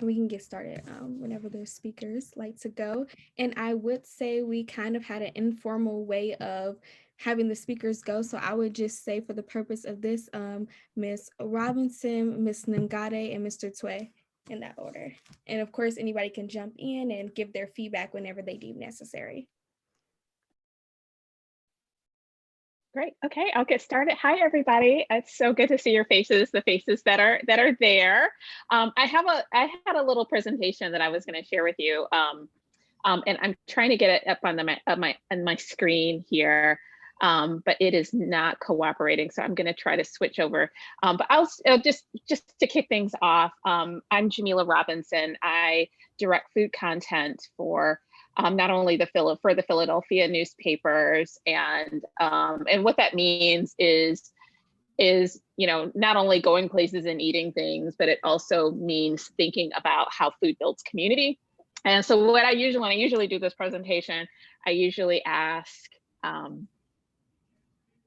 We can get started whenever the speakers like to go. And I would say we kind of had an informal way of having the speakers go. So I would just say, for the purpose of this, Miss Robinson, Miss Ngade, and Mr. Tway, in that order. And of course, anybody can jump in and give their feedback whenever they deem necessary. Great. Okay, I'll get started. Hi, everybody. It's so good to see your faces, the faces that are there. I had a little presentation that I was going to share with you, and I'm trying to get it up on my screen here, but it is not cooperating. So I'm going to try to switch over. But I'll just to kick things off. I'm Jamila Robinson. I direct food content for not only for the Philadelphia newspapers, and what that means is not only going places and eating things, but it also means thinking about how food builds community. And so when I usually do this presentation, I usually ask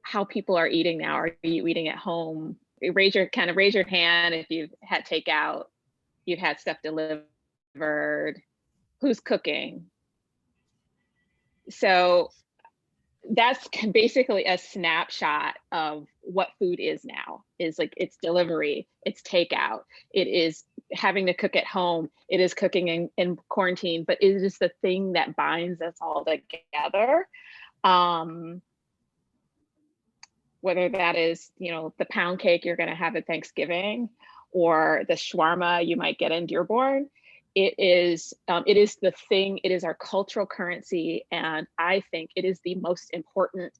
how people are eating now. Are you eating at home? Raise your hand if you've had takeout, you've had stuff delivered, who's cooking. So that's basically a snapshot of what food is now. Is like, it's delivery, it's takeout, it is having to cook at home, it is cooking in quarantine, but it is the thing that binds us all together. Whether that is, the pound cake you're going to have at Thanksgiving, or the shawarma you might get in Dearborn, it is the thing. It is our cultural currency, and I think it is the most important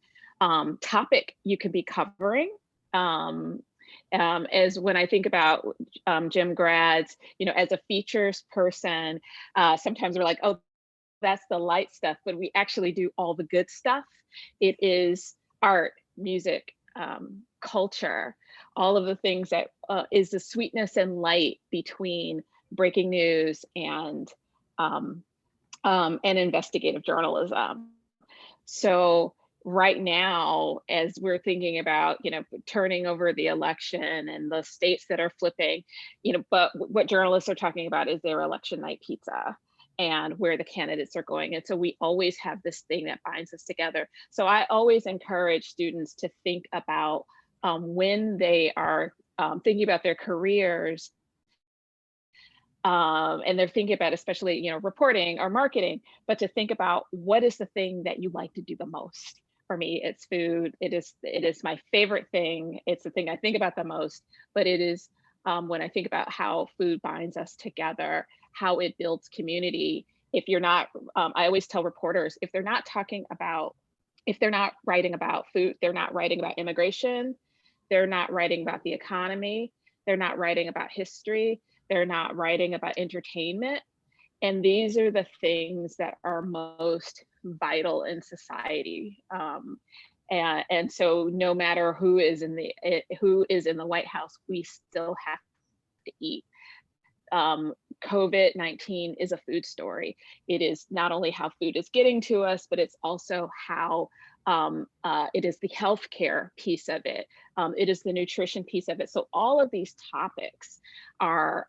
topic you could be covering. As when I think about gym grads, as a features person, sometimes we're like, oh, that's the light stuff, but we actually do all the good stuff. It is art, music, culture, all of the things that is the sweetness and light between breaking news and investigative journalism. So right now, as we're thinking about, turning over the election and the states that are flipping, but what journalists are talking about is their election night pizza and where the candidates are going. And so we always have this thing that binds us together. So I always encourage students to think about when they are thinking about their careers, and they're thinking about, especially, reporting or marketing, but to think about what is the thing that you like to do the most. For me, it's food. It is my favorite thing. It's the thing I think about the most, but it is when I think about how food binds us together, how it builds community. If you're not, I always tell reporters, if they're not writing about food, they're not writing about immigration, they're not writing about the economy, they're not writing about history, they're not writing about entertainment. And these are the things that are most vital in society. And so no matter who is in the White House, we still have to eat. COVID-19 is a food story. It is not only how food is getting to us, but it's also how it is the healthcare piece of it. It is the nutrition piece of it. So all of these topics are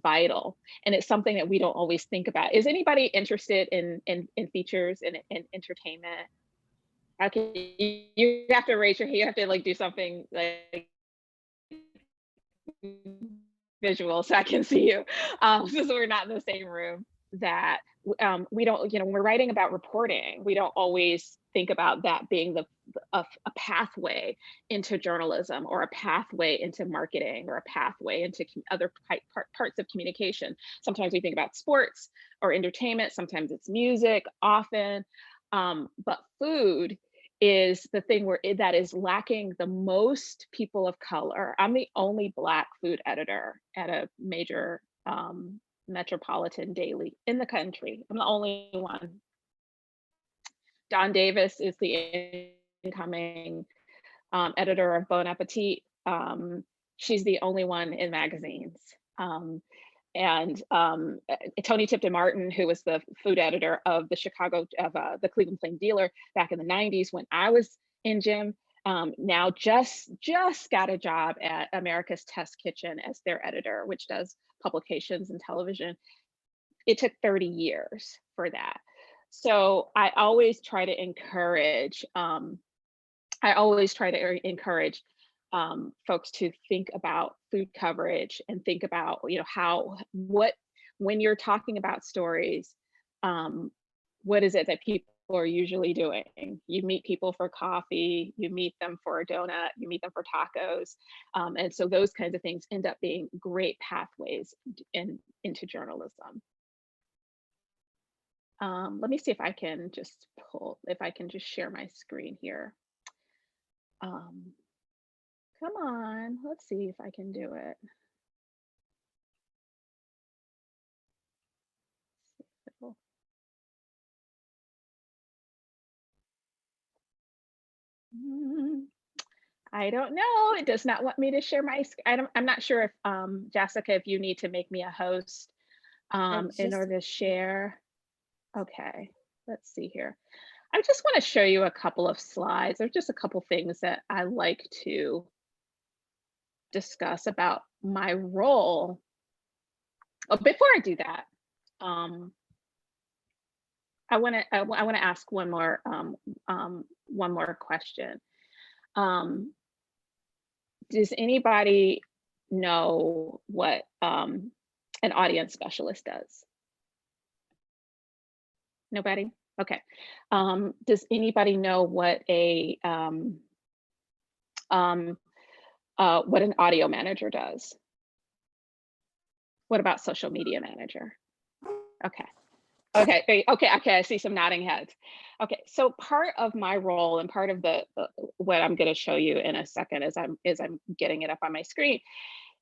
vital, and it's something that we don't always think about. Is anybody interested in features and in entertainment? Okay, you have to raise your hand. You have to like do something like visual so I can see you. Since we're not in the same room, that we don't, when we're writing about reporting, we don't always think about that being a pathway into journalism, or a pathway into marketing, or a pathway into other parts of communication. Sometimes we think about sports or entertainment, sometimes it's music, often, but food is the thing that is lacking the most people of color. I'm the only Black food editor at a major metropolitan daily in the country. I'm the only one. Dawn Davis is the incoming editor of Bon Appetit. She's the only one in magazines. And Tony Tipton Martin, who was the food editor of the Cleveland Plain Dealer back in the 90s when I was in gym, now just got a job at America's Test Kitchen as their editor, which does publications and television, it took 30 years for that. So I always try to encourage, folks to think about food coverage and think about, when you're talking about stories, um, what is it that people are usually doing? You meet people for coffee, you meet them for a donut, you meet them for tacos. And so those kinds of things end up being great pathways into journalism. Let me see if I can just share my screen here. Um, Come on, let's see if I can do it. Mm, I don't know. It does not want me to share my I'm not sure if Jessica, if you need to make me a host in order to share. Okay, let's see here. I just want to show you a couple of slides. There's just a couple things that I like to discuss about my role. Oh, before I do that, I want to ask one more question. Does anybody know what an audience specialist does? Nobody? Okay. Does anybody know what an audio manager does? What about social media manager? Okay. Okay, I see some nodding heads. Okay, so part of my role and part of the what I'm going to show you in a second as I'm getting it up on my screen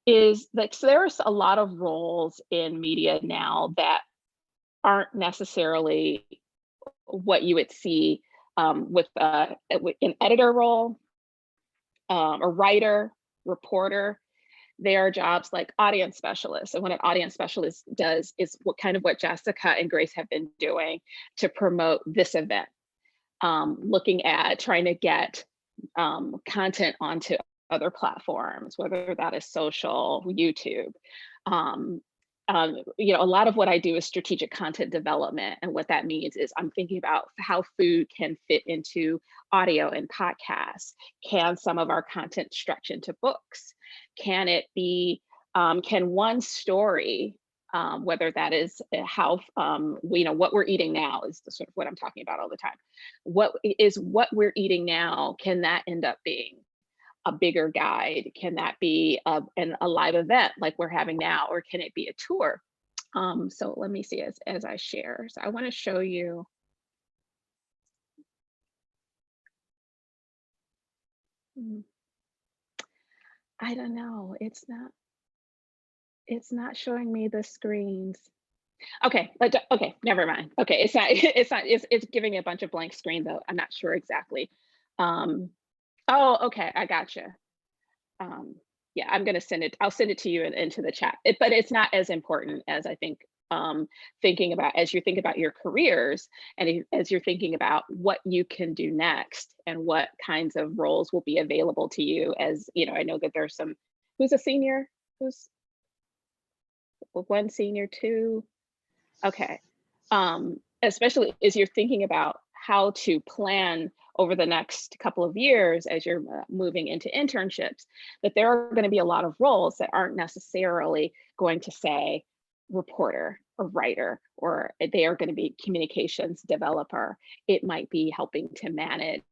is that there's a lot of roles in media now that aren't necessarily what you would see with an editor role, a writer, reporter. They are jobs like audience specialists. And what an audience specialist does is what Jessica and Grace have been doing to promote this event, looking at trying to get content onto other platforms, whether that is social, YouTube. A lot of what I do is strategic content development. And what that means is I'm thinking about how food can fit into audio and podcasts. Can some of our content stretch into books? Can it be, can one story, whether that is how, what we're eating now is the sort of what I'm talking about all the time. What we're eating now, can that end up being a bigger guide? Can that be a live event like we're having now, or can it be a tour? So let me see as I share. So I want to show you. I don't know. It's not showing me the screens. Okay, okay, never mind. Okay, it's giving me a bunch of blank screen though. I'm not sure exactly. Oh, okay, I gotcha. Yeah, I'm gonna send it. I'll send it to you into the chat. But it's not as important as I think. Thinking about as you think about your careers and as you're thinking about what you can do next and what kinds of roles will be available to you. As you know, I know that there's some. Who's a senior? Who's one senior, two? Okay. Especially as you're thinking about how to plan over the next couple of years as you're moving into internships, that there are going to be a lot of roles that aren't necessarily going to say reporter or writer, or they are going to be communications developer. It might be helping to manage.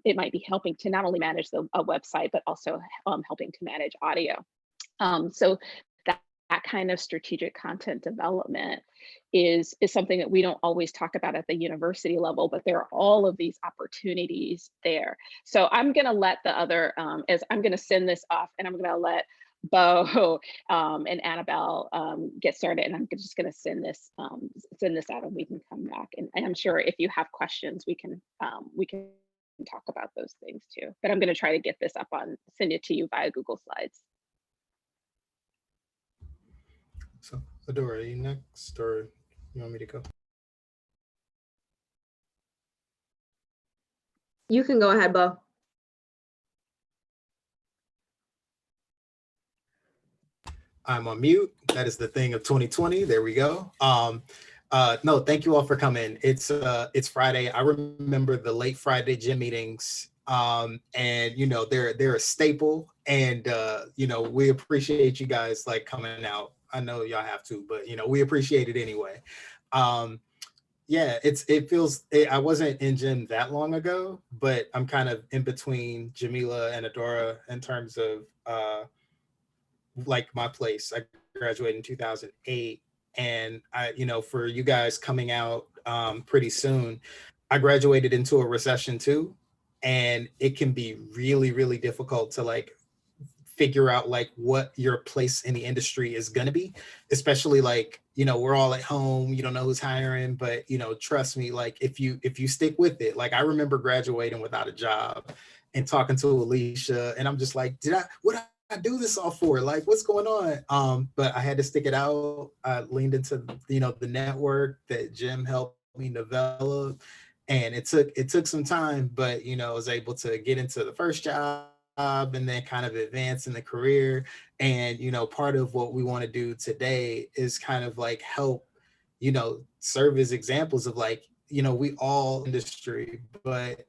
It might be helping to not only manage a website, but also helping to manage audio. So that kind of strategic content development is something that we don't always talk about at the university level, but there are all of these opportunities there. So I'm going to let the other, as I'm going to send this off, and I'm going to let Bo and Annabelle get started, and I'm just going to send this out, and we can come back. And I'm sure if you have questions, we can talk about those things too. But I'm going to try to get this up send it to you via Google Slides. So, Adora, are you next, or you want me to go? You can go ahead, Bo. I'm on mute. That is the thing of 2020. There we go. No, thank you all for coming. It's Friday. I remember the late Friday gym meetings. And they're a staple. And we appreciate you guys like coming out. I know y'all have to, but we appreciate it anyway. Um, yeah, I wasn't in gym that long ago, but I'm kind of in between Jamila and Adora in terms of like my place. I graduated in 2008, and for you guys coming out pretty soon, I graduated into a recession too, and it can be really, really difficult to like figure out like what your place in the industry is going to be, especially like we're all at home, you don't know who's hiring, but trust me, like if you stick with it, like I remember graduating without a job and talking to Alicia, and I'm just like, what did I do this all for? Like, what's going on? But I had to stick it out. I leaned into the network that Jim helped me develop, and it took some time, but I was able to get into the first job and then kind of advance in the career. And part of what we want to do today is kind of like help serve as examples of like we all industry, but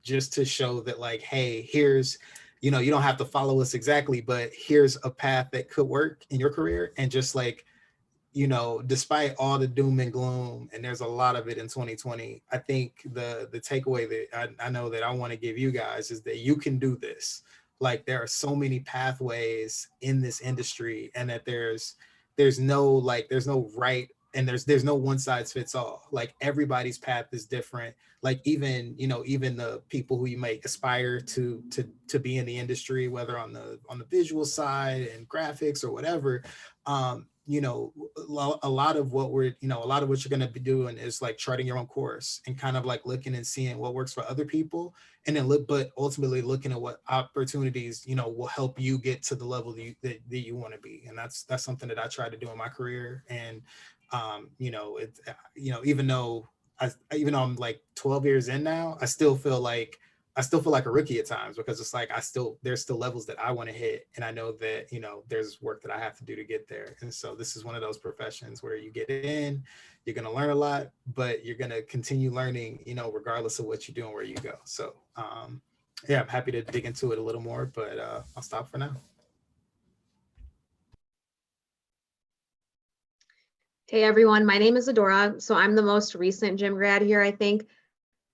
just to show that like, hey, here's you don't have to follow us exactly, but here's a path that could work in your career. And just like despite all the doom and gloom, and there's a lot of it in 2020, I think the takeaway that I know that I want to give you guys is that you can do this. Like there are so many pathways in this industry, and that there's no right, and there's no one size fits all. Like everybody's path is different. Like even the people who you might aspire to be in the industry, whether on the visual side and graphics or whatever, a lot of what a lot of what you're going to be doing is like charting your own course and kind of like looking and seeing what works for other people, and then but ultimately looking at what opportunities will help you get to the level that you want to be. And that's something that I try to do in my career. And it's even though I'm like 12 years in now, I still feel like a rookie at times, because it's like there's still levels that I want to hit, and I know that there's work that I have to do to get there. And so this is one of those professions where you get in, you're going to learn a lot, but you're going to continue learning regardless of what you do and where you go. So yeah, I'm happy to dig into it a little more, but I'll stop for now. Hey everyone, my name is Adora. So I'm the most recent gym grad here, I think.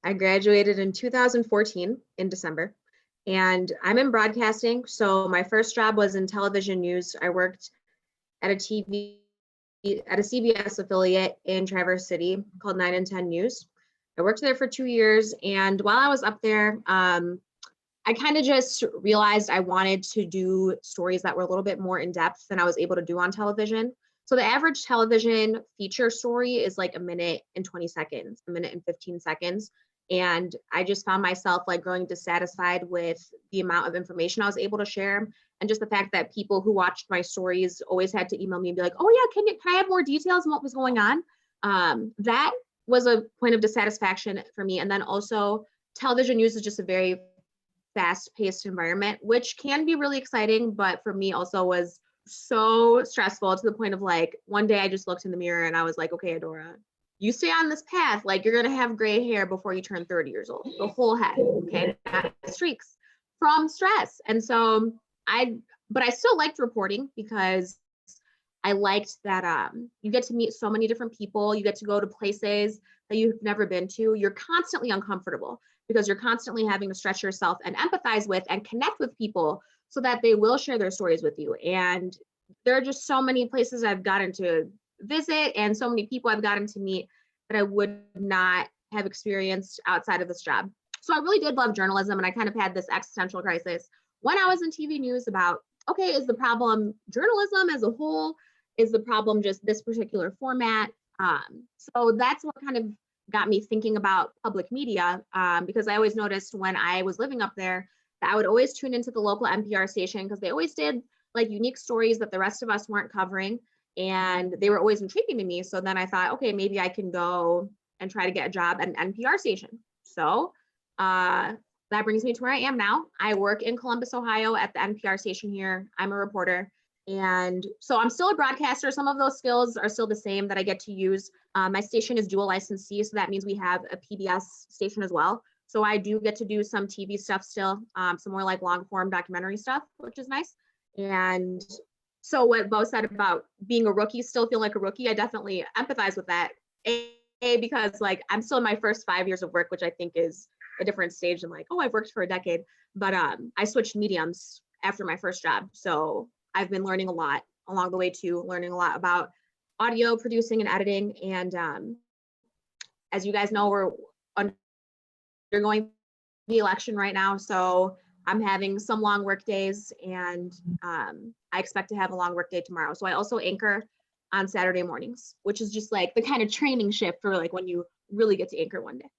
I graduated in 2014 in December, and I'm in broadcasting. So my first job was in television news. I worked at a CBS affiliate in Traverse City called 9 and 10 News. I worked there for 2 years, and while I was up there, I kind of just realized I wanted to do stories that were a little bit more in depth than I was able to do on television. So the average television feature story is like a minute and 20 seconds, a minute and 15 seconds. And I just found myself like growing dissatisfied with the amount of information I was able to share. And just the fact that people who watched my stories always had to email me and be like, oh yeah, can I have more details on what was going on? That was a point of dissatisfaction for me. And then also television news is just a very fast-paced environment, which can be really exciting, but for me also was so stressful to the point of like, one day I just looked in the mirror and I was like, okay, Adora, you stay on this path, like you're gonna have gray hair before you turn 30 years old, the whole head, okay, not streaks from stress. And so but I still liked reporting because I liked that you get to meet so many different people, you get to go to places that you've never been to. You're constantly uncomfortable because you're constantly having to stretch yourself and empathize with and connect with people so that they will share their stories with you. And there are just so many places I've gotten to visit and so many people I've gotten to meet that I would not have experienced outside of this job. So I really did love journalism, and I kind of had this existential crisis when I was in TV news about, okay, is the problem journalism as a whole? Is the problem just this particular format? So that's what kind of got me thinking about public media, because I always noticed when I was living up there that I would always tune into the local NPR station because they always did like unique stories that the rest of us weren't covering, and they were always intriguing to me. So then I thought, okay, maybe I can go and try to get a job at an NPR station. So that brings me to where I am now. I work in Columbus, Ohio at the NPR station here. I'm a reporter. And so I'm still a broadcaster. Some of those skills are still the same that I get to use. My station is dual licensee, so that means we have a PBS station as well. So I do get to do some TV stuff still, some more like long form documentary stuff, which is nice. And so what Bo said about being a rookie, still feel like a rookie, I definitely empathize with that. Because like I'm still in my first 5 years of work, which I think is a different stage than like, oh, I've worked for a decade. But I switched mediums after my first job. So I've been learning a lot along the way too, learning a lot about audio producing and editing. And as you guys know, we're undergoing the election right now. So I'm having some long work days, and I expect to have a long work day tomorrow. So I also anchor on Saturday mornings, which is just like the kind of training shift for like when you really get to anchor one day.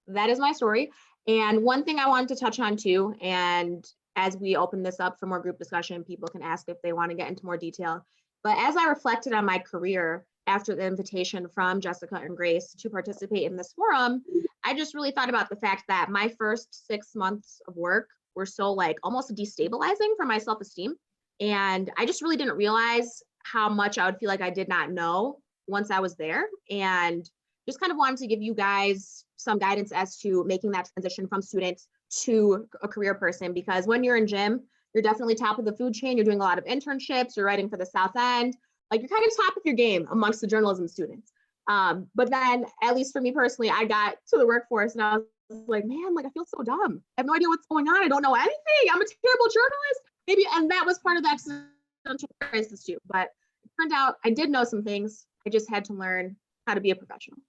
That is my story. And one thing I wanted to touch on too, and as we open this up for more group discussion, people can ask if they want to get into more detail. But as I reflected on my career after the invitation from Jessica and Grace to participate in this forum, I just really thought about the fact that my first 6 months of work were so like almost destabilizing for my self-esteem. And I just really didn't realize how much I would feel like I did not know once I was there. And just kind of wanted to give you guys some guidance as to making that transition from student to a career person, because when you're in gym, you're definitely top of the food chain. You're doing a lot of internships, you're writing for the South End, like you're kind of top of your game amongst the journalism students. But then, at least for me personally, I got to the workforce and I was like, man, like I feel so dumb. I have no idea what's going on. I don't know anything. I'm a terrible journalist. Maybe, and that was part of the existential crisis too. But it turned out I did know some things. I just had to learn how to be a professional.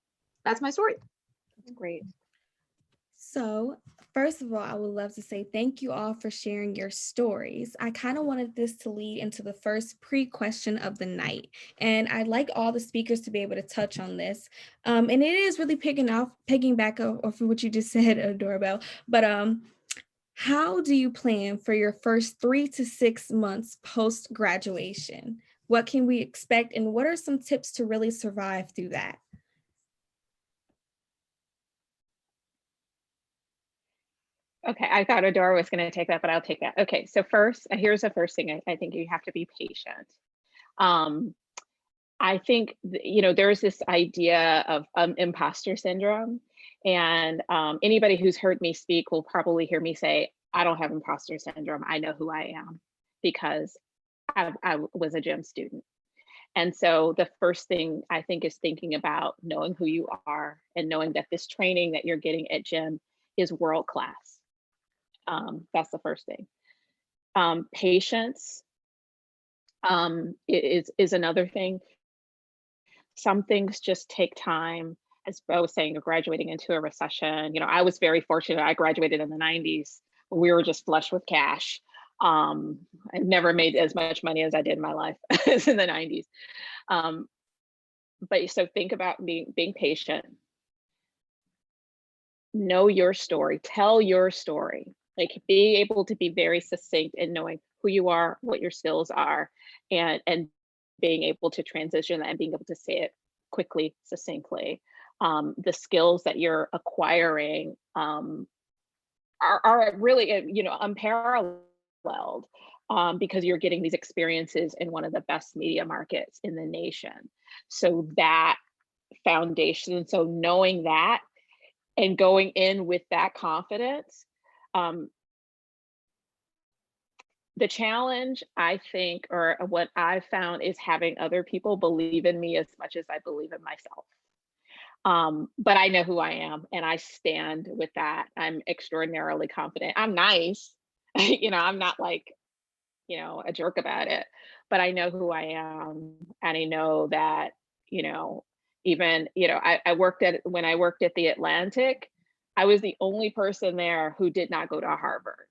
That's my story. Great. So, first of all, I would love to say thank you all for sharing your stories. I kind of wanted this to lead into the first pre-question of the night, and I'd like all the speakers to be able to touch on this. And it is really picking back off of what you just said, Doorbell. But how do you plan for your first 3 to 6 months post-graduation? What can we expect, and what are some tips to really survive through that? Okay, I thought Adora was going to take that, but I'll take that. Okay, so first, here's the first thing. I think you have to be patient. I think, there's this idea of imposter syndrome. And anybody who's heard me speak will probably hear me say, I don't have imposter syndrome. I know who I am because I was a gym student. And so the first thing I think is thinking about knowing who you are and knowing that this training that you're getting at gym is world-class. That's the first thing. Patience is another thing. Some things just take time. As Bo was saying, you're graduating into a recession. I was very fortunate. I graduated in the 90s. We were just flush with cash. I never made as much money as I did in my life as in the 90s. But so think about being patient. Know your story. Tell your story. Like being able to be very succinct and knowing who you are, what your skills are, and being able to transition and being able to say it quickly, succinctly. The skills that you're acquiring are really, unparalleled because you're getting these experiences in one of the best media markets in the nation. So that foundation, so knowing that and going in with that confidence. The challenge, I think, or what I've found is having other people believe in me as much as I believe in myself. But I know who I am and I stand with that. I'm extraordinarily confident. I'm nice, I'm not like, a jerk about it, but I know who I am. And I know that, even, when I worked at the Atlantic, I was the only person there who did not go to Harvard.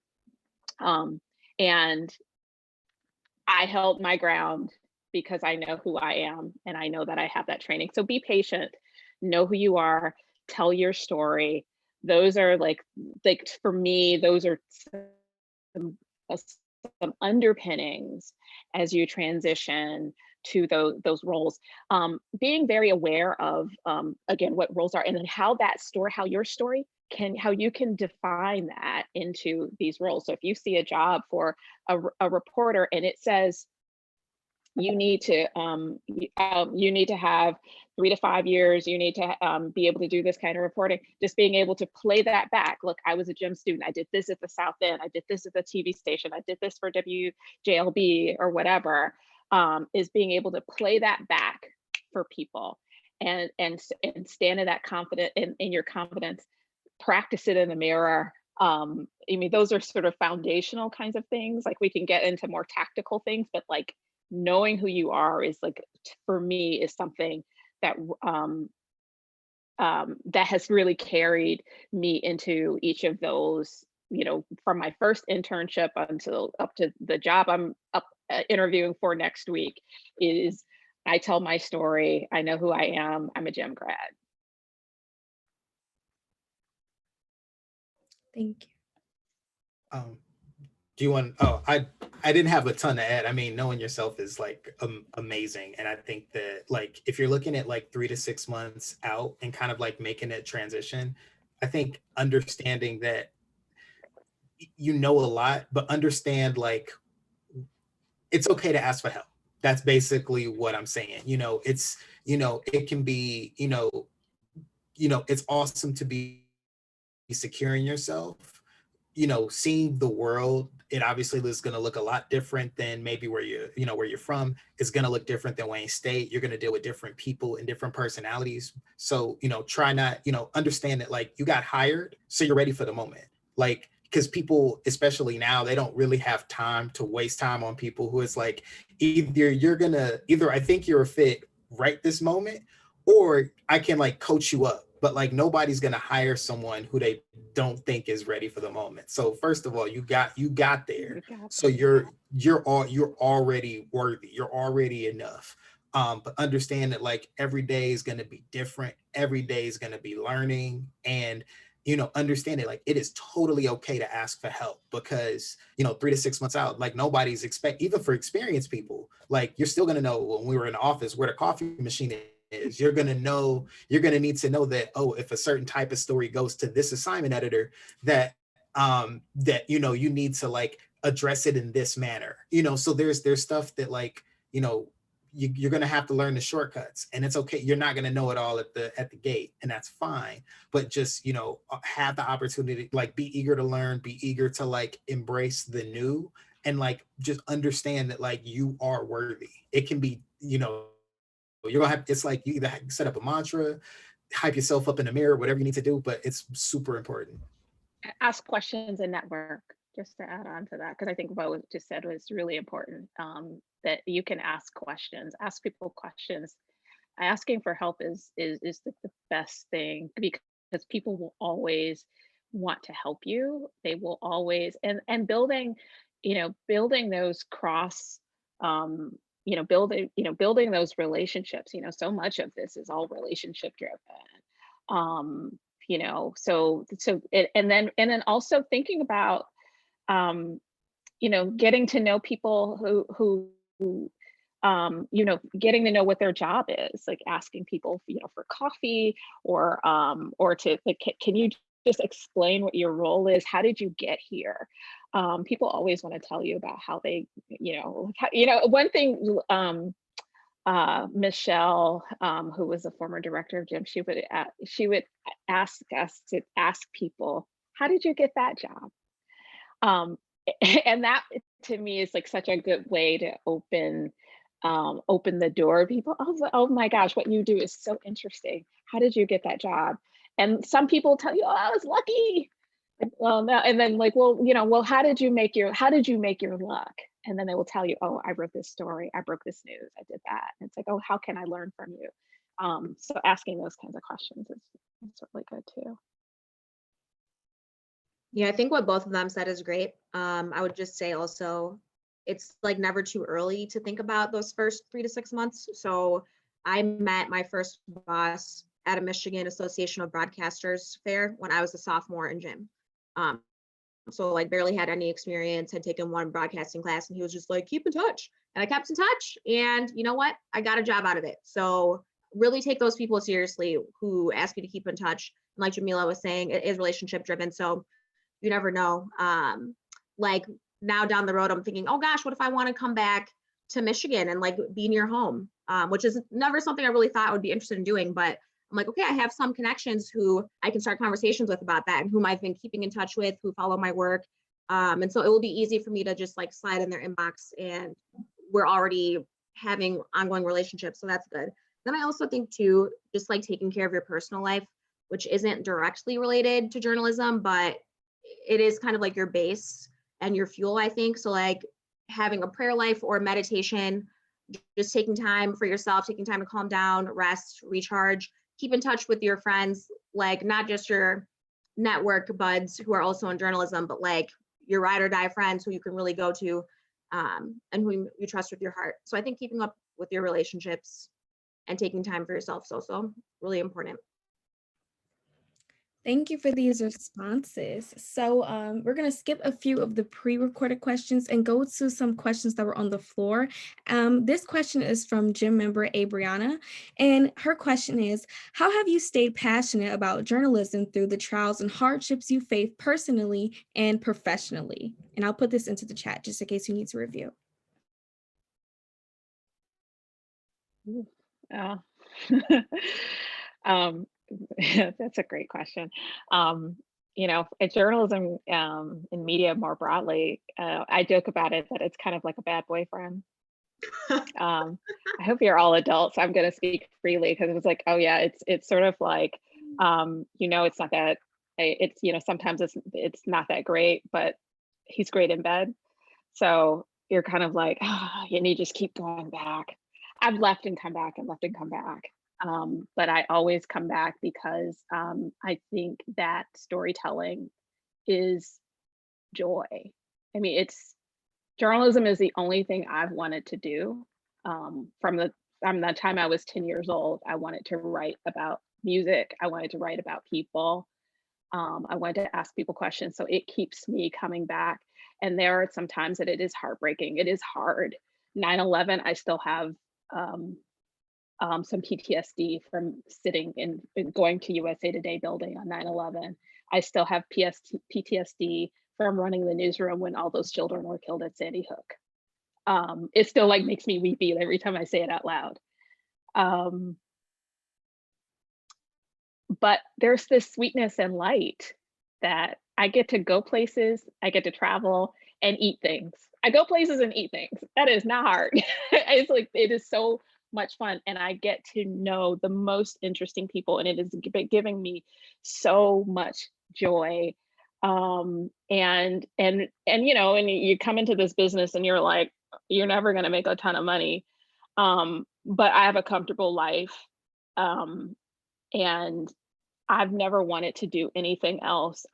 And I held my ground because I know who I am and I know that I have that training. So be patient, know who you are, tell your story. Those are like for me, those are some underpinnings as you transition to those roles. Being very aware of, again, what roles are and then how your story how you can define that into these roles. So if you see a job for a reporter and it says you need to have 3 to 5 years, you need to be able to do this kind of reporting, just being able to play that back. Look, I was a gym student, I did this at the South End, I did this at the TV station, I did this for WJLB or whatever, is being able to play that back for people and stand in that confidence, in your confidence, practice it in the mirror. I mean, those are sort of foundational kinds of things. Like we can get into more tactical things, but like knowing who you are is like, for me, is something that that has really carried me into each of those, you know, from my first internship until up to the job I'm interviewing for next week. Is I tell my story, I know who I am, I'm a gym grad. Thank you. Do you want, oh, I didn't have a ton to add. I mean, knowing yourself is like amazing. And I think that like, if you're looking at like 3 to 6 months out and kind of like making that transition, I think understanding that you know a lot, but understand like, it's okay to ask for help. That's basically what I'm saying. You know, it's, you know, it can be, you know, it's awesome to be secure in yourself. You know, seeing the world, it obviously is going to look a lot different than maybe where where you're from. It's going to look different than Wayne State. You're going to deal with different people and different personalities. So, you know, try not, you know, understand that like you got hired, so you're ready for the moment. Like, because people, especially now, they don't really have time to waste time on people who is like, either I think you're a fit right this moment, or I can like coach you up. But like nobody's gonna hire someone who they don't think is ready for the moment. So first of all, you got there. So you're already worthy. You're already enough. But understand that like every day is gonna be different. Every day is gonna be learning, and you know, understand it like it is totally okay to ask for help, because you know 3 to 6 months out, like nobody's even for experienced people, like you're still gonna know when we were in the office where the coffee machine is. You're going to need to know that, oh, if a certain type of story goes to this assignment editor, that that you know you need to like address it in this manner, you know. So there's stuff that like, you know, you're going to have to learn the shortcuts, and it's okay. You're not going to know it all at the gate, and that's fine. But just, you know, have the opportunity, like be eager to learn, be eager to like embrace the new, and like just understand that like you are worthy. It can be, you know, you're gonna have, it's like you either set up a mantra, hype yourself up in the mirror, whatever you need to do, but it's super important. Ask questions and network, just to add on to that, because I think what was just said was really important, that you can ask questions, ask people questions. Asking for help is the best thing, because people will always want to help you. They will always, and building, you know, building those cross, you know, building those relationships. You know, so much of this is all relationship driven. You know, and then also thinking about, you know, getting to know people who you know, getting to know what their job is, like asking people, you know, for coffee, or to like, can you just explain what your role is? How did you get here? People always want to tell you about how they, you know, one thing, Michelle, who was a former director of gym, she would ask us to ask people, how did you get that job? And that to me is like such a good way to open the door. People, oh my gosh, what you do is so interesting. How did you get that job? And some people tell you, oh, I was lucky. Well, no, and then like, well, you know, well, how did you make your luck? And then they will tell you, oh, I wrote this story, I broke this news, I did that. And it's like, oh, how can I learn from you? So asking those kinds of questions is really good too. Yeah, I think what both of them said is great. I would just say also, it's like never too early to think about those first 3 to 6 months. So I met my first boss at a Michigan Association of Broadcasters fair when I was a sophomore in gym. So like barely had any experience, had taken one broadcasting class, and he was just like, keep in touch. And I kept in touch, and you know what? I got a job out of it. So really take those people seriously who ask you to keep in touch. And like Jamila was saying, it is relationship driven. So you never know. Like now down the road, I'm thinking, oh gosh, what if I want to come back to Michigan and like be near home, which is never something I really thought I would be interested in doing. But I'm like, okay, I have some connections who I can start conversations with about that and whom I've been keeping in touch with, who follow my work. And so it will be easy for me to just like slide in their inbox, and we're already having ongoing relationships. So that's good. Then I also think too, just like taking care of your personal life, which isn't directly related to journalism, but it is kind of like your base and your fuel, I think. So like having a prayer life or meditation, just taking time for yourself, taking time to calm down, rest, recharge, keep in touch with your friends, like not just your network buds who are also in journalism, but like your ride or die friends who you can really go to, and who you trust with your heart. So I think keeping up with your relationships and taking time for yourself is also really important. Thank you for these responses. So we're going to skip a few of the pre-recorded questions and go to some questions that were on the floor. This question is from gym member Abriana, and her question is, how have you stayed passionate about journalism through the trials and hardships you faced personally and professionally? And I'll put this into the chat just in case you need to review. That's a great question. You know, journalism and media more broadly, I joke about it that it's kind of like a bad boyfriend. I hope you're all adults. I'm going to speak freely because it was like, oh yeah, it's sort of like, you know, it's not that, it's, you know, sometimes it's not that great, but he's great in bed. So you're kind of like, oh, and you just keep going back. I've left and come back and left and come back. But I always come back because I think that storytelling is joy. I mean, journalism is the only thing I've wanted to do. From the time I was 10 years old, I wanted to write about music. I wanted to write about people. I wanted to ask people questions. So it keeps me coming back. And there are some times that it is heartbreaking. It is hard. 9/11, I still have some PTSD from sitting in going to USA Today building on 9/11. I still have PTSD from running the newsroom when all those children were killed at Sandy Hook. It still like makes me weepy every time I say it out loud. But there's this sweetness and light that I get to go places, I get to travel and eat things. I go places and eat things. That is not hard. It's like, it is so much fun, and I get to know the most interesting people, and it is giving me so much joy. And you know, and you come into this business and you're like, you're never going to make a ton of money, but I have a comfortable life, and I've never wanted to do anything else.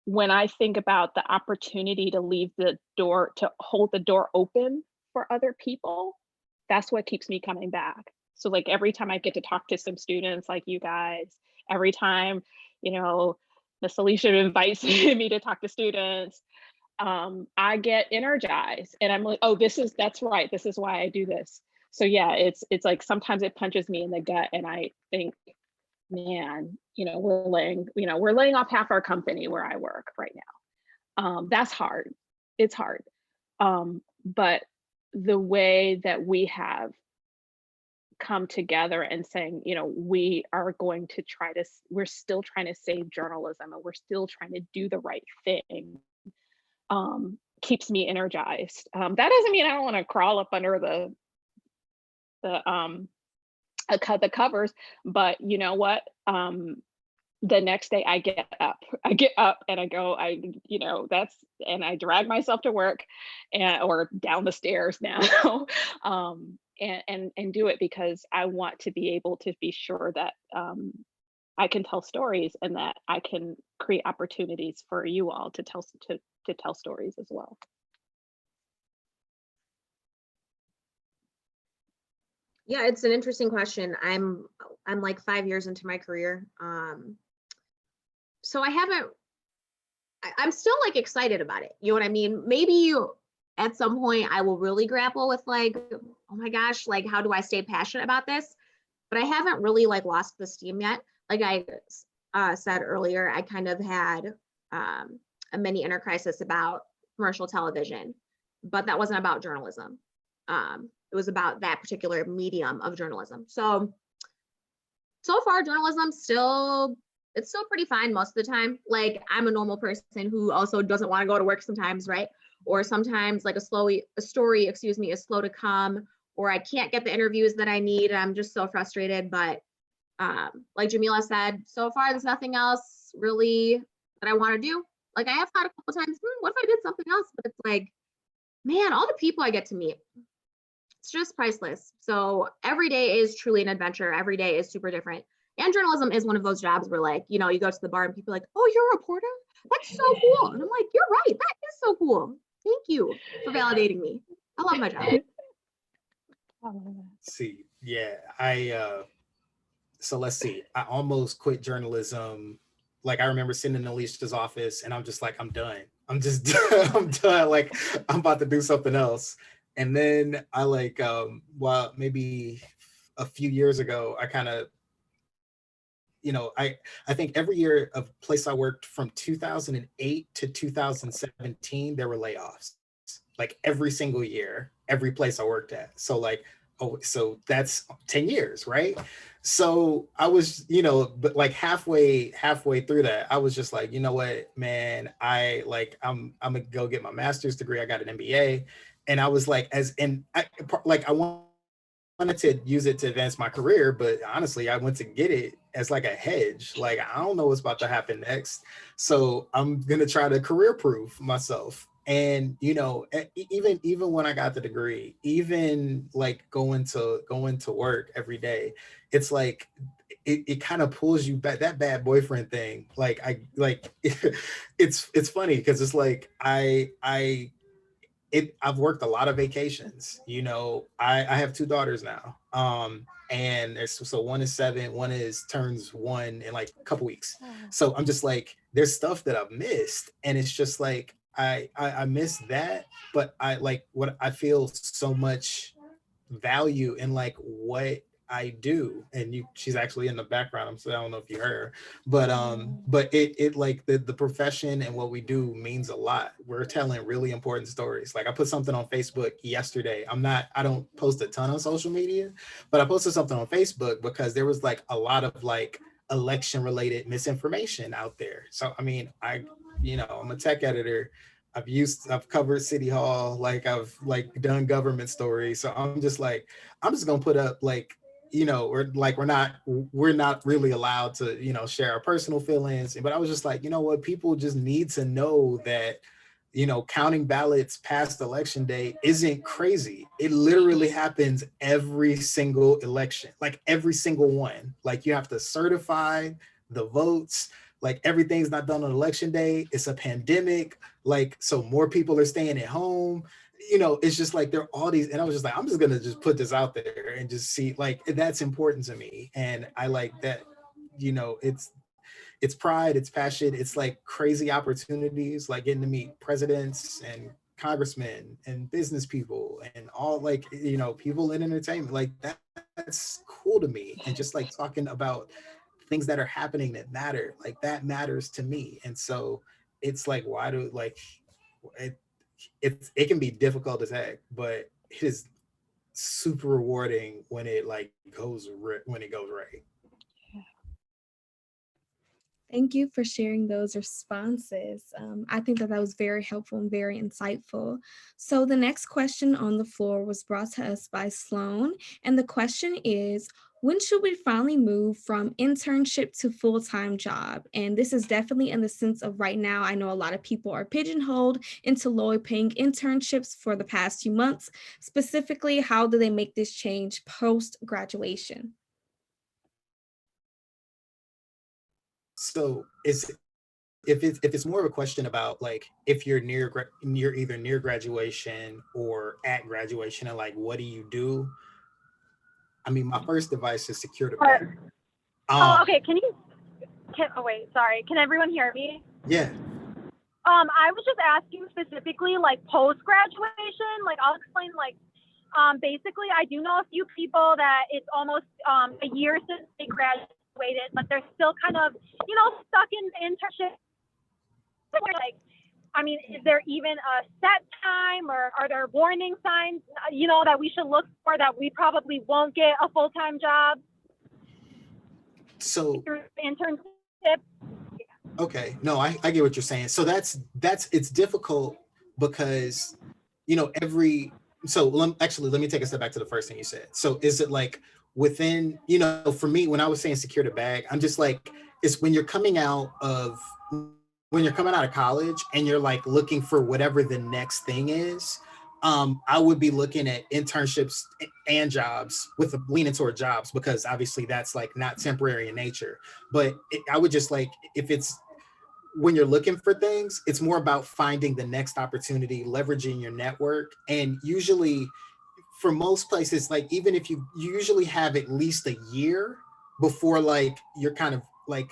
When I think about the opportunity to leave the door, to hold the door open for other people, that's what keeps me coming back. So like every time I get to talk to some students like you guys, every time, you know, Miss Alicia invites me to talk to students, I get energized, and I'm like, oh, that's right. This is why I do this. So yeah, it's like sometimes it punches me in the gut, and I think, man, you know, we're laying off half our company where I work right now. That's hard. It's hard. But the way that we have come together and saying, you know, we are going to we're still trying to save journalism, and we're still trying to do the right thing, keeps me energized. That doesn't mean I don't want to crawl up under the covers, but you know what? The next day I get up and I go, and I drag myself to work or down the stairs now, and do it because I want to be able to be sure that I can tell stories, and that I can create opportunities for you all to tell stories as well. Yeah, it's an interesting question. I'm like 5 years into my career. So I'm still like excited about it. You know what I mean? Maybe at some point I will really grapple with like, oh my gosh, like how do I stay passionate about this? But I haven't really like lost the steam yet. Like I said earlier, I kind of had a mini inner crisis about commercial television, but that wasn't about journalism. It was about that particular medium of journalism. So far journalism it's still pretty fine most of the time. Like, I'm a normal person who also doesn't want to go to work sometimes, right? Or sometimes like a story, is slow to come, or I can't get the interviews that I need. I'm just so frustrated. But like Jamila said, so far there's nothing else really that I want to do. Like, I have thought a couple times, what if I did something else? But it's like, man, all the people I get to meet, it's just priceless. So every day is truly an adventure. Every day is super different. And journalism is one of those jobs where, like, you know, you go to the bar and people are like, oh, you're a reporter? That's so cool. And I'm like, you're right. That is so cool. Thank you for validating me. I love my job. See, yeah, so let's see. I almost quit journalism. Like, I remember sitting in Alicia's office and I'm just like, I'm done. I'm just done. I'm done. Like, I'm about to do something else. And then I well, maybe a few years ago, I kind of, I think every year of place I worked from 2008 to 2017, there were layoffs. Like, every single year, every place I worked at. So like, oh, so that's 10 years, right? So I was, but like halfway through that, I was just like, you know what, man, I'm gonna go get my master's degree. I got an MBA. And I was like, I wanted to use it to advance my career, but honestly, I went to get it as like a hedge. Like, I don't know what's about to happen next. So I'm gonna try to career proof myself. And even when I got the degree, even like going to work every day, it's like it kind of pulls you back. That bad boyfriend thing, it's funny because it's like I've worked a lot of vacations. I have two daughters now. And so one is 7, turns 1 in like a couple weeks. So I'm just like, there's stuff that I've missed. And it's just like, I miss that, but I like what I feel so much value in like what I do. And she's actually in the background. So I don't know if you heard her, but it like the profession and what we do means a lot. We're telling really important stories. Like, I put something on Facebook yesterday. I don't post a ton on social media, but I posted something on Facebook because there was like a lot of like election related misinformation out there. So, I mean, I'm a tech editor. I've covered City Hall, like I've like done government stories. So I'm just gonna put up like, we're not really allowed to, share our personal feelings. But I was just like, you know what, people just need to know that, counting ballots past election day isn't crazy. It literally happens every single election, like every single one. Like, you have to certify the votes. Like, everything's not done on election day. It's a pandemic. Like, so more people are staying at home. It's just like there are all these, and I was just like, I'm just gonna just put this out there and just see, like, that's important to me. And I like that, it's pride, it's passion, it's like crazy opportunities, like getting to meet presidents and congressmen and business people and all, like, people in entertainment. Like, that's cool to me. And just like talking about things that are happening that matter, like that matters to me. And so it's like, why do like it can be difficult as heck, but it is super rewarding when it goes right. Thank you for sharing those responses. I think that was very helpful and very insightful. So the next question on the floor was brought to us by Sloan. And the question is, when should we finally move from internship to full-time job? And this is definitely in the sense of right now, I know a lot of people are pigeonholed into low-paying internships for the past few months. Specifically, how do they make this change post-graduation? So if it's more of a question about like if you're either near graduation or at graduation, and like, what do you do? I mean, my first advice is secure the bag. Okay. Oh wait, sorry. Can everyone hear me? Yeah. I was just asking specifically like post graduation. Like, I'll explain. Like, basically, I do know a few people that it's almost a year since they graduated, but they're still kind of, stuck in the internship like, I mean, is there even a set time, or are there warning signs, you know, that we should look for that we probably won't get a full-time job So through internship? okay, no, I get what you're saying. So that's it's difficult because you know actually let me take a step back to the first thing you said. So is it like within, you know, for me when I was saying secure the bag, I'm just like, it's when you're coming out of college and you're like looking for whatever the next thing is. I would be looking at internships and jobs with a leaning toward jobs because obviously that's like not temporary in nature. But I would just like, if it's when you're looking for things, it's more about finding the next opportunity, leveraging your network. And usually for most places, like even if you usually have at least a year before like you're kind of like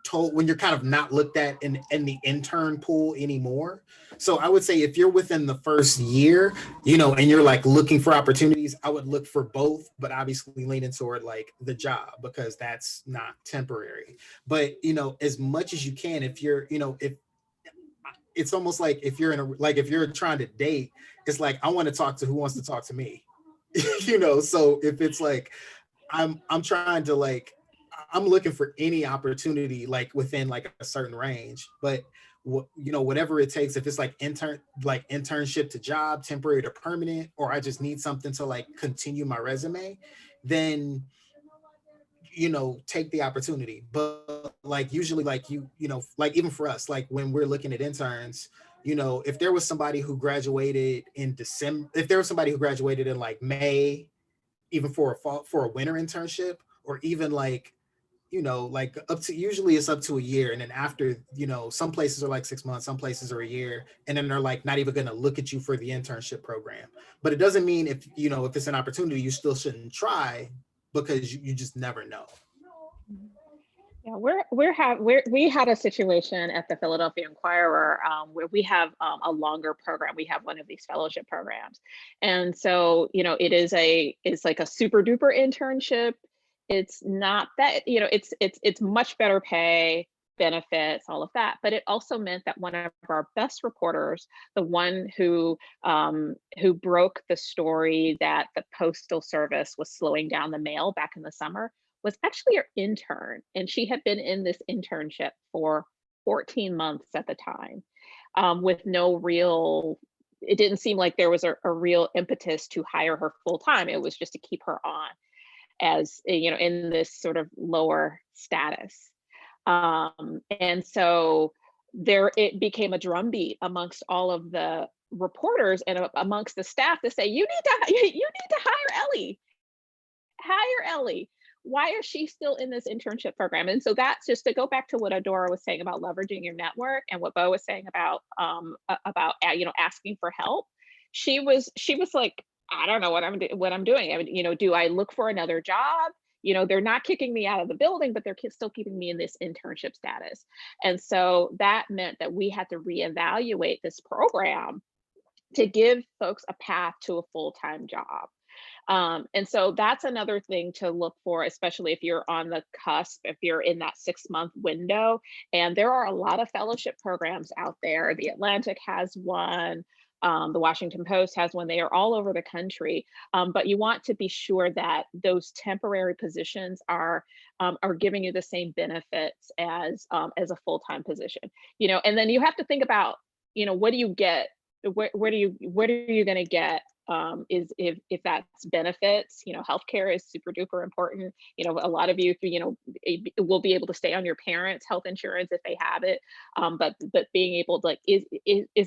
told, when you're kind of not looked at in the intern pool anymore. So I would say if you're within the first year, you know, and you're like looking for opportunities, I would look for both, but obviously leaning toward like the job because that's not temporary. But you know, as much as you can, if you're, you know, if it's almost like if you're in a, like if you're trying to date, it's like I want to talk to who wants to talk to me. You know, so if it's like I'm trying to like, I'm looking for any opportunity like within like a certain range, but you know, whatever it takes, if it's like internship to job, temporary to permanent, or I just need something to like continue my resume, then you know, take the opportunity. But like usually like you know, like even for us, like when we're looking at interns, you know, if there was somebody who graduated in December, if there was somebody who graduated in like May, even for a winter internship, or even like, you know, like up to, usually it's up to a year. And then after, you know, some places are like 6 months, some places are a year, and then they're like not even going to look at you for the internship program. But it doesn't mean if, you know, if it's an opportunity, you still shouldn't try because you just never know. Yeah, we had a situation at the Philadelphia Inquirer where we have a longer program. We have one of these fellowship programs, and so you know it's like a super duper internship. It's not that, you know, it's much better pay, benefits, all of that. But it also meant that one of our best reporters, the one who broke the story that the Postal Service was slowing down the mail back in the summer, was actually our intern. And she had been in this internship for 14 months at the time, with no real, it didn't seem like there was a real impetus to hire her full time. It was just to keep her on as, you know, in this sort of lower status. And so there, it became a drumbeat amongst all of the reporters and amongst the staff to say, you need to hire Ellie. Hire Ellie. Why is she still in this internship program? And so that's just to go back to what Adora was saying about leveraging your network, and what Bo was saying about you know, asking for help. She was like, I don't know what I'm doing. I mean, you know, do I look for another job? You know, they're not kicking me out of the building, but they're still keeping me in this internship status. And so that meant that we had to reevaluate this program to give folks a path to a full-time job. And so that's another thing to look for, especially if you're on the cusp, if you're in that 6-month window. And there are a lot of fellowship programs out there. The Atlantic has one. The Washington Post has one. They are all over the country, but you want to be sure that those temporary positions are giving you the same benefits as a full-time position. You know, and then you have to think about, you know, what do you get? What are you going to get? Is if that's benefits, you know, healthcare is super duper important. You know, a lot of you, you know, will be able to stay on your parents' health insurance if they have it. But being able to, like, is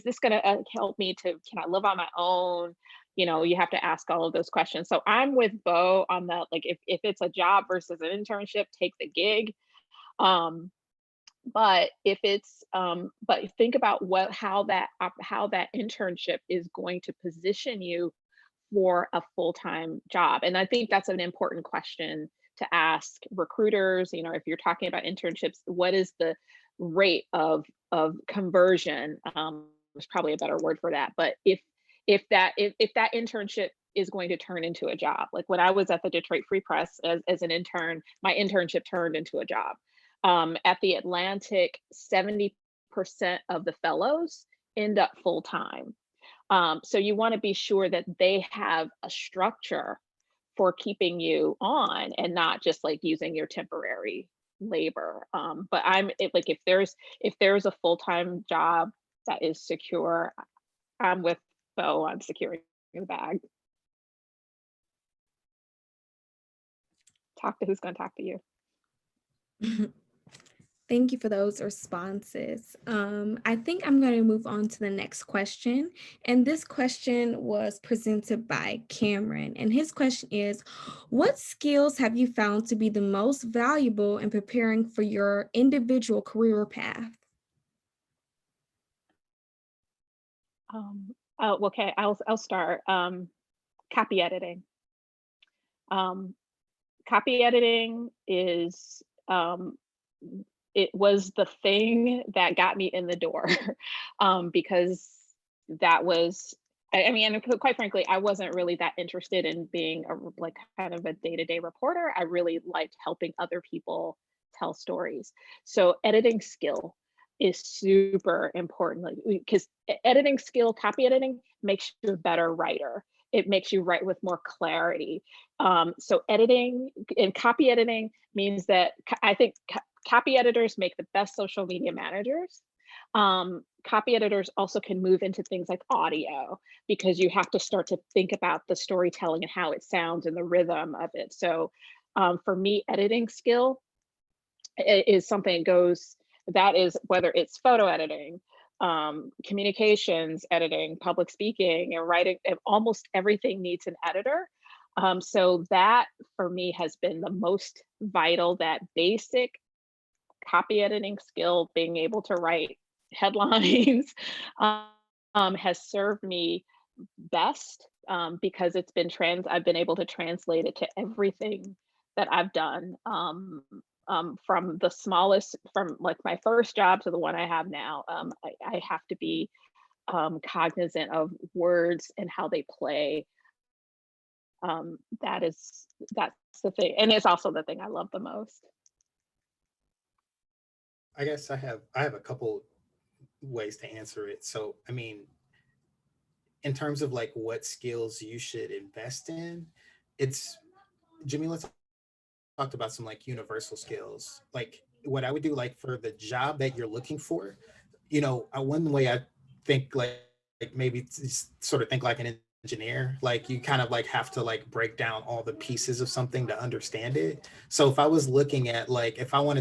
this going to help me to, can I live on my own? You know, you have to ask all of those questions. So I'm with Bo on that. Like, if it's a job versus an internship, take the gig. But if it's but think about how that internship is going to position you for a full-time job. And I think that's an important question to ask recruiters. You know, if you're talking about internships, what is the rate of conversion? There's probably a better word for that. But if that internship is going to turn into a job, like when I was at the Detroit Free Press as an intern, my internship turned into a job. At the Atlantic, 70% 20% of the fellows end up full-time. So you want to be sure that they have a structure for keeping you on and not just like using your temporary labor. But like if there's a full-time job that is secure, I'm with Bo on securing the bag. Talk to who's going to talk to you. Thank you for those responses. I think I'm going to move on to the next question. And this question was presented by Cameron. And his question is, what skills have you found to be the most valuable in preparing for your individual career path? Okay, I'll start. Copy editing. Copy editing is, it was the thing that got me in the door, because that was, I mean, and quite frankly, I wasn't really that interested in being like kind of a day-to-day reporter. I really liked helping other people tell stories. So editing skill is super important, because editing skill, copy editing, makes you a better writer. It makes you write with more clarity. So editing and copy editing means that I think copy editors make the best social media managers. Copy editors also can move into things like audio, because you have to start to think about the storytelling and how it sounds and the rhythm of it. So for me, editing skill is something that is, whether it's photo editing, communications editing, public speaking, and writing, almost everything needs an editor. So that for me has been the most vital, that basic copy editing skill, being able to write headlines, has served me best, because I've been able to translate it to everything that I've done, from the smallest, from like my first job to the one I have now. I have to be cognizant of words and how they play. That's the thing, and it's also the thing I love the most. I guess I have a couple ways to answer it. So, I mean, in terms of like what skills you should invest in, it's Jamila talked about some like universal skills. Like what I would do, like for the job that you're looking for, one way I think like maybe sort of think like an engineer, like you kind of like have to like break down all the pieces of something to understand it. So if I was looking at like, if I was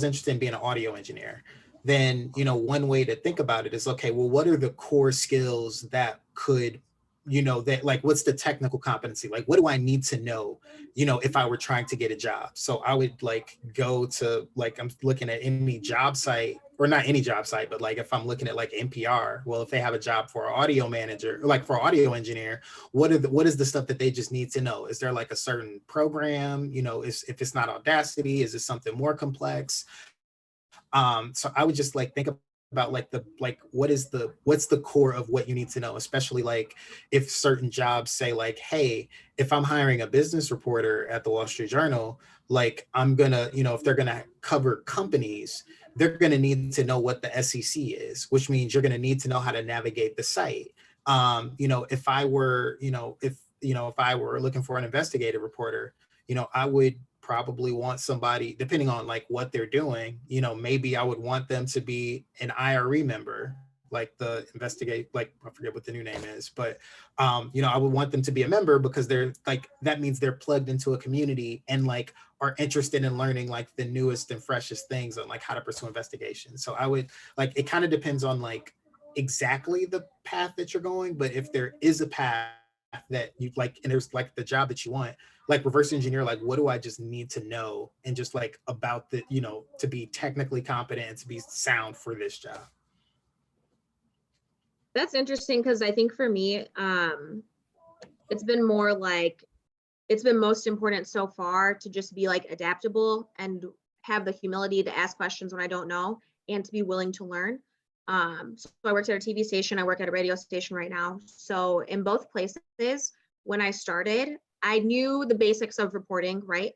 interested in being an audio engineer, then one way to think about it is, okay, well, what are the core skills that could, that like, what's the technical competency, like what do I need to know, if I were trying to get a job? So I would like go to, like, I'm looking at any job site, or not any job site, but like if I'm looking at like NPR, well, if they have a job for an audio manager, or like for audio engineer, what is the stuff that they just need to know? Is there like a certain program, if it's not Audacity, is it something more complex? So I would just like think about like what's the core of what you need to know, especially like if certain jobs say like, hey, if I'm hiring a business reporter at the Wall Street Journal, like I'm gonna, if they're gonna cover companies, they're gonna need to know what the SEC is, which means you're gonna need to know how to navigate the site. If I were, if I were looking for an investigative reporter, I would probably want somebody, depending on like what they're doing, maybe I would want them to be an IRE member, like the investigate, like I forget what the new name is, but I would want them to be a member, because they're like, that means they're plugged into a community and like are interested in learning like the newest and freshest things on like how to pursue investigation. So I would like, it kind of depends on like exactly the path that you're going, but if there is a path that you like, and there's like the job that you want, like reverse engineer, like what do I just need to know, and just like about the, to be technically competent and to be sound for this job. That's interesting, because I think for me, it's been more like, it's been most important so far to just be like adaptable and have the humility to ask questions when I don't know, and to be willing to learn. So I worked at a TV station, I work at a radio station right now. So in both places, when I started, I knew the basics of reporting, right?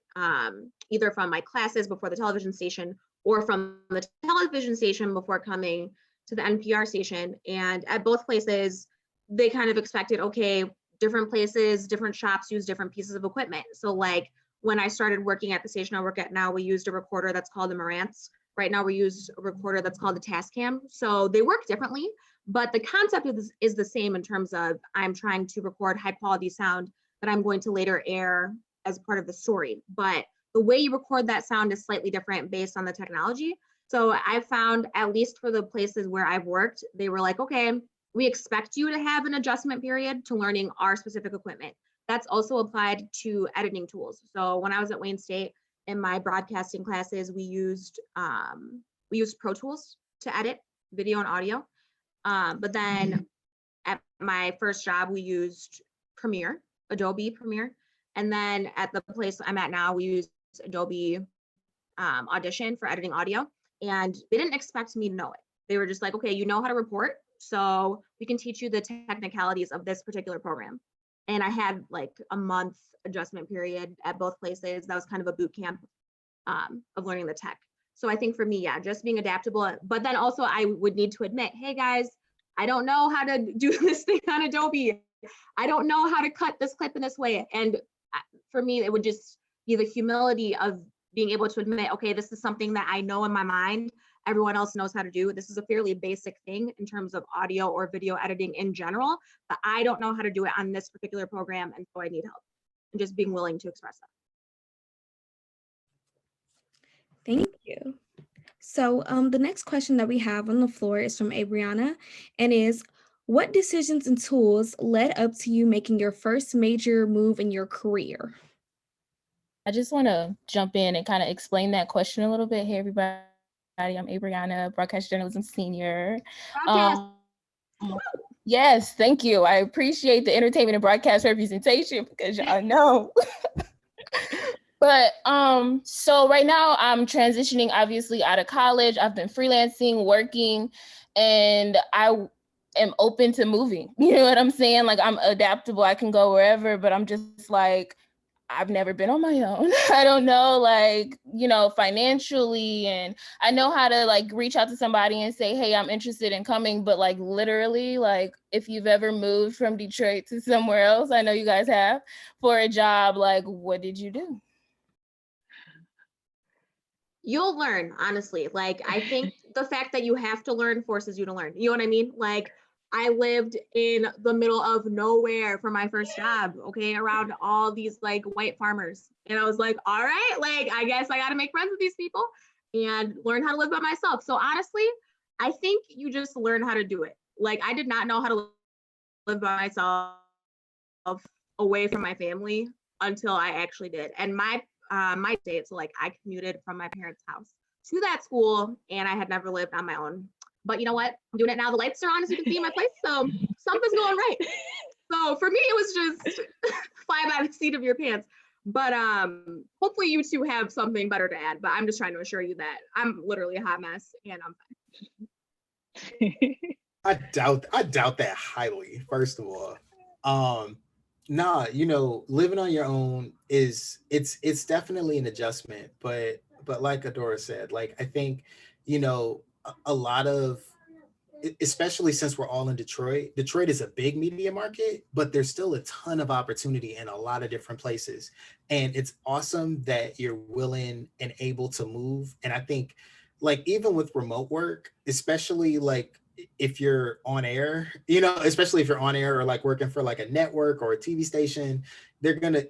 Either from my classes before the television station, or from the television station before coming to the NPR station. And at both places, they kind of expected, okay, different places, different shops use different pieces of equipment. So like when I started working at the station I work at now, we used a recorder that's called the Marantz. Right now we use a recorder that's called the Tascam. So they work differently, but the concept is the same in terms of I'm trying to record high quality sound that I'm going to later air as part of the story. But the way you record that sound is slightly different based on the technology. So I found, at least for the places where I've worked, they were like, okay, we expect you to have an adjustment period to learning our specific equipment. That's also applied to editing tools. So when I was at Wayne State in my broadcasting classes, we used Pro Tools to edit video and audio. But then at my first job, we used Adobe Premiere. And then at the place I'm at now, we use Adobe Audition for editing audio. And they didn't expect me to know it. They were just like, okay, you know how to report, so we can teach you the technicalities of this particular program. And I had like a month adjustment period at both places. That was kind of a boot camp of learning the tech. So I think for me, yeah, just being adaptable. But then also I would need to admit, hey guys, I don't know how to do this thing on Adobe. I don't know how to cut this clip in this way. And for me, it would just be the humility of being able to admit, okay, this is something that I know in my mind, everyone else knows how to do. This is a fairly basic thing in terms of audio or video editing in general, but I don't know how to do it on this particular program, and so I need help. And just being willing to express that. Thank you. So the next question that we have on the floor is from Abriana, and is, what decisions and tools led up to you making your first major move in your career? I just want to jump in and kind of explain that question a little bit. Hey, everybody, I'm Abriana, broadcast journalism senior. Yes, thank you. I appreciate the entertainment and broadcast representation because y'all know. But so right now I'm transitioning obviously out of college. I've been freelancing, working, and I am open to moving. You know what I'm saying? Like, I'm adaptable. I can go wherever, but I'm just like, I've never been on my own. I don't know, like, you know, financially, and I know how to like reach out to somebody and say, hey, I'm interested in coming. But like literally, like if you've ever moved from Detroit to somewhere else, I know you guys have, for a job, like what did you do? You'll learn, honestly. Like, I think the fact that you have to learn forces you to learn. You know what I mean? Like, I lived in the middle of nowhere for my first job, okay, around all these like white farmers. And I was like, all right, like, I guess I got to make friends with these people and learn how to live by myself. So honestly, I think you just learn how to do it. Like, I did not know how to live by myself away from my family until I actually did. And my state, so like I commuted from my parents' house to that school, and I had never lived on my own. But you know what? I'm doing it now. The lights are on, as you can see in my place, so something's going right. So for me, it was just fly by the seat of your pants. But hopefully you two have something better to add. But I'm just trying to assure you that I'm literally a hot mess, and I'm fine. I doubt that highly, first of all. Nah, you know, living on your own it's definitely an adjustment, but like Adora said, like I think, you know, a lot of, especially since we're all in Detroit is a big media market, but there's still a ton of opportunity in a lot of different places. And it's awesome that you're willing and able to move. And I think like even with remote work, especially like if you're on air, you know, especially if you're on air or like working for like a network or a TV station, they're gonna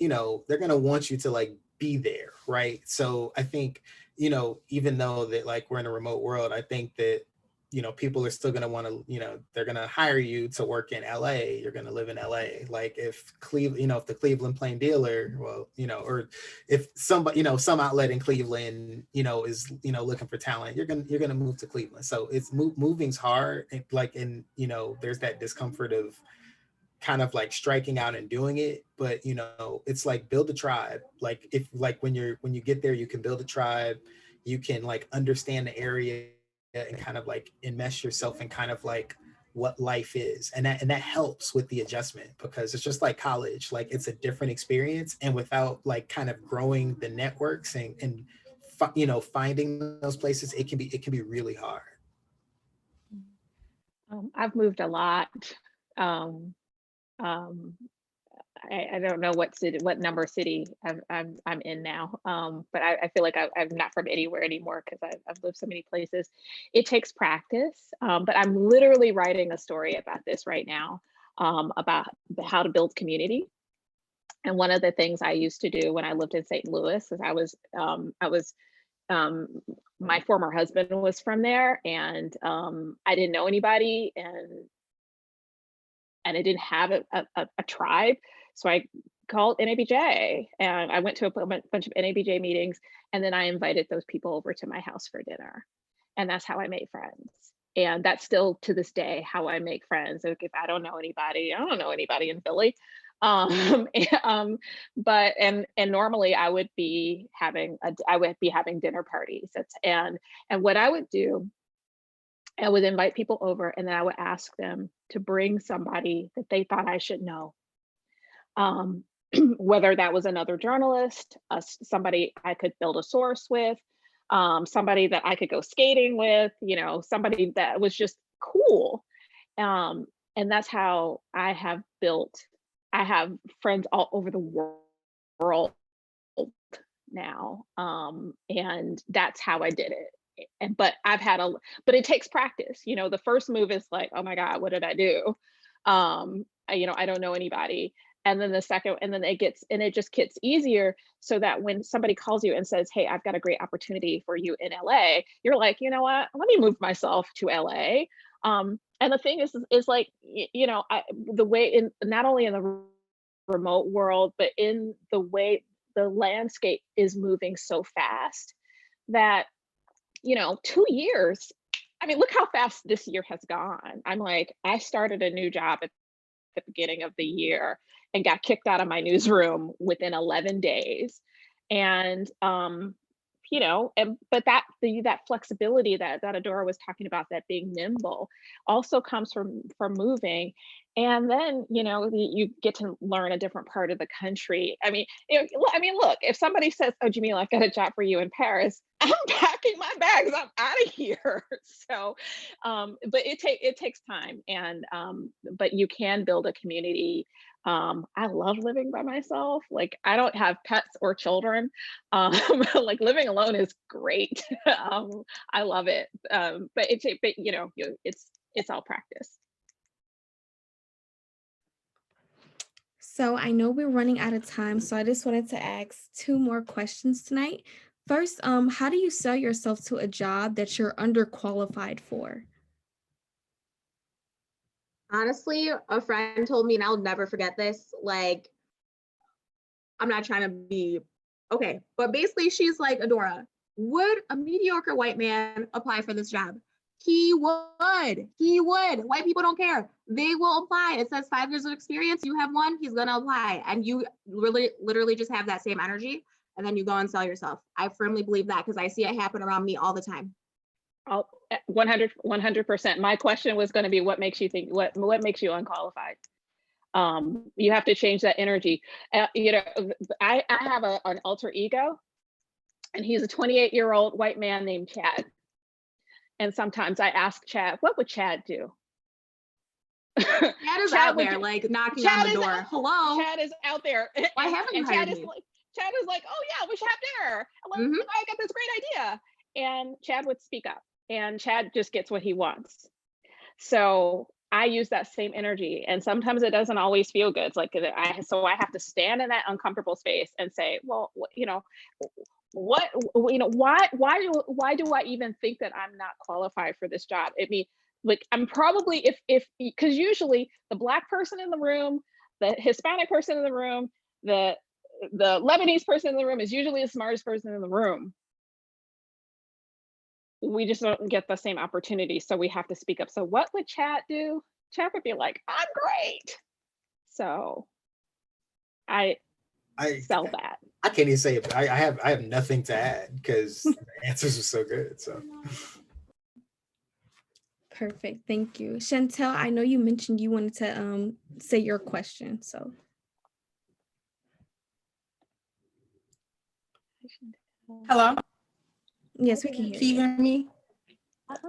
want you to like be there, right? So I think, you know, even though that like we're in a remote world, I think that, you know, people are still going to want to, you know, they're going to hire you to work in LA. You're going to live in LA. Like if Cleveland, you know, if the Cleveland Plain Dealer, well, you know, or if somebody, you know, some outlet in Cleveland, you know, is, you know, looking for talent, you're going to move to Cleveland. So it's moving's hard. Like, and, you know, there's that discomfort of kind of like striking out and doing it. But, you know, it's like build a tribe. Like if like when you get there, you can build a tribe, you can like understand the area and kind of like enmesh yourself in kind of like what life is, and that helps with the adjustment, because it's just like college, like it's a different experience, and without like kind of growing the networks and finding those places, it can be really hard. I've moved a lot. Um, I don't know what number city I'm in now, but I feel like I'm not from anywhere anymore because I've lived so many places. It takes practice, but I'm literally writing a story about this right now, about how to build community. And one of the things I used to do when I lived in St. Louis is my former husband was from there, and I didn't know anybody, and I didn't have a tribe. So I called NABJ, and I went to a bunch of NABJ meetings, and then I invited those people over to my house for dinner. And that's how I made friends. And that's still to this day how I make friends. Like if I don't know anybody in Philly. But normally I would be having dinner parties. And what I would do, I would invite people over, and then I would ask them to bring somebody that they thought I should know. Whether that was another journalist, somebody I could build a source with, somebody that I could go skating with, somebody that was just cool. And that's how I have friends all over the world now. And that's how I did it. But but it takes practice. The first move is like, oh my God, what did I do? I don't know anybody. And then the second, and then it just gets easier, so that when somebody calls you and says, hey, I've got a great opportunity for you in LA, you're like, you know what, let me move myself to LA. And the thing is like, the way not only in the remote world, but in the way the landscape is moving so fast that, 2 years, I mean, look how fast this year has gone. I'm like, I started a new job at the beginning of the year and got kicked out of my newsroom within 11 days. And, but that flexibility that Adora was talking about, that being nimble, also comes from moving. And then, you get to learn a different part of the country. I mean, look, if somebody says, oh, Jamila, I've got a job for you in Paris, I'm packing my bags, I'm out of here. So, but it takes time, and but you can build a community. I love living by myself. Like, I don't have pets or children. Like, living alone is great. I love it. But it's all practice. So I know we're running out of time, so I just wanted to ask 2 more questions tonight. First, how do you sell yourself to a job that you're underqualified for? Honestly, a friend told me, and I'll never forget this, like, I'm not trying to be, okay, but basically she's like, Adora, would a mediocre white man apply for this job? He would. White people don't care. They will apply. It says 5 years of experience. You have 1, he's gonna apply. And you literally just have that same energy, and then you go and sell yourself. I firmly believe that, because I see it happen around me all the time. 100%. My question was going to be, what makes you think, what makes you unqualified? You have to change that energy. I have an alter ego, and he's a 28-year-old white man named Chad. And sometimes I ask Chad, what would Chad do? Chad is out there, like, knocking on the door. Hello. Chad is out there. Why haven't you hired me? Chad is like, oh yeah, we should have dinner. I got this great idea. And Chad would speak up, and Chad just gets what he wants. So I use that same energy, and sometimes it doesn't always feel good. It's like, so I have to stand in that uncomfortable space and say, well, why do I even think that I'm not qualified for this job? I mean, like, I'm probably, because usually the Black person in the room, the Hispanic person in the room, the Lebanese person in the room is usually the smartest person in the room. We just don't get the same opportunity, so we have to speak up. So what would Chad do? Chad would be like, I'm great. So I sell that. I can't even say it. I have nothing to add, because the answers are so good. So Perfect. Thank you. Chantel, I know you mentioned you wanted to say your question. So hello. Yes, we can hear Can you you. hear me? Okay.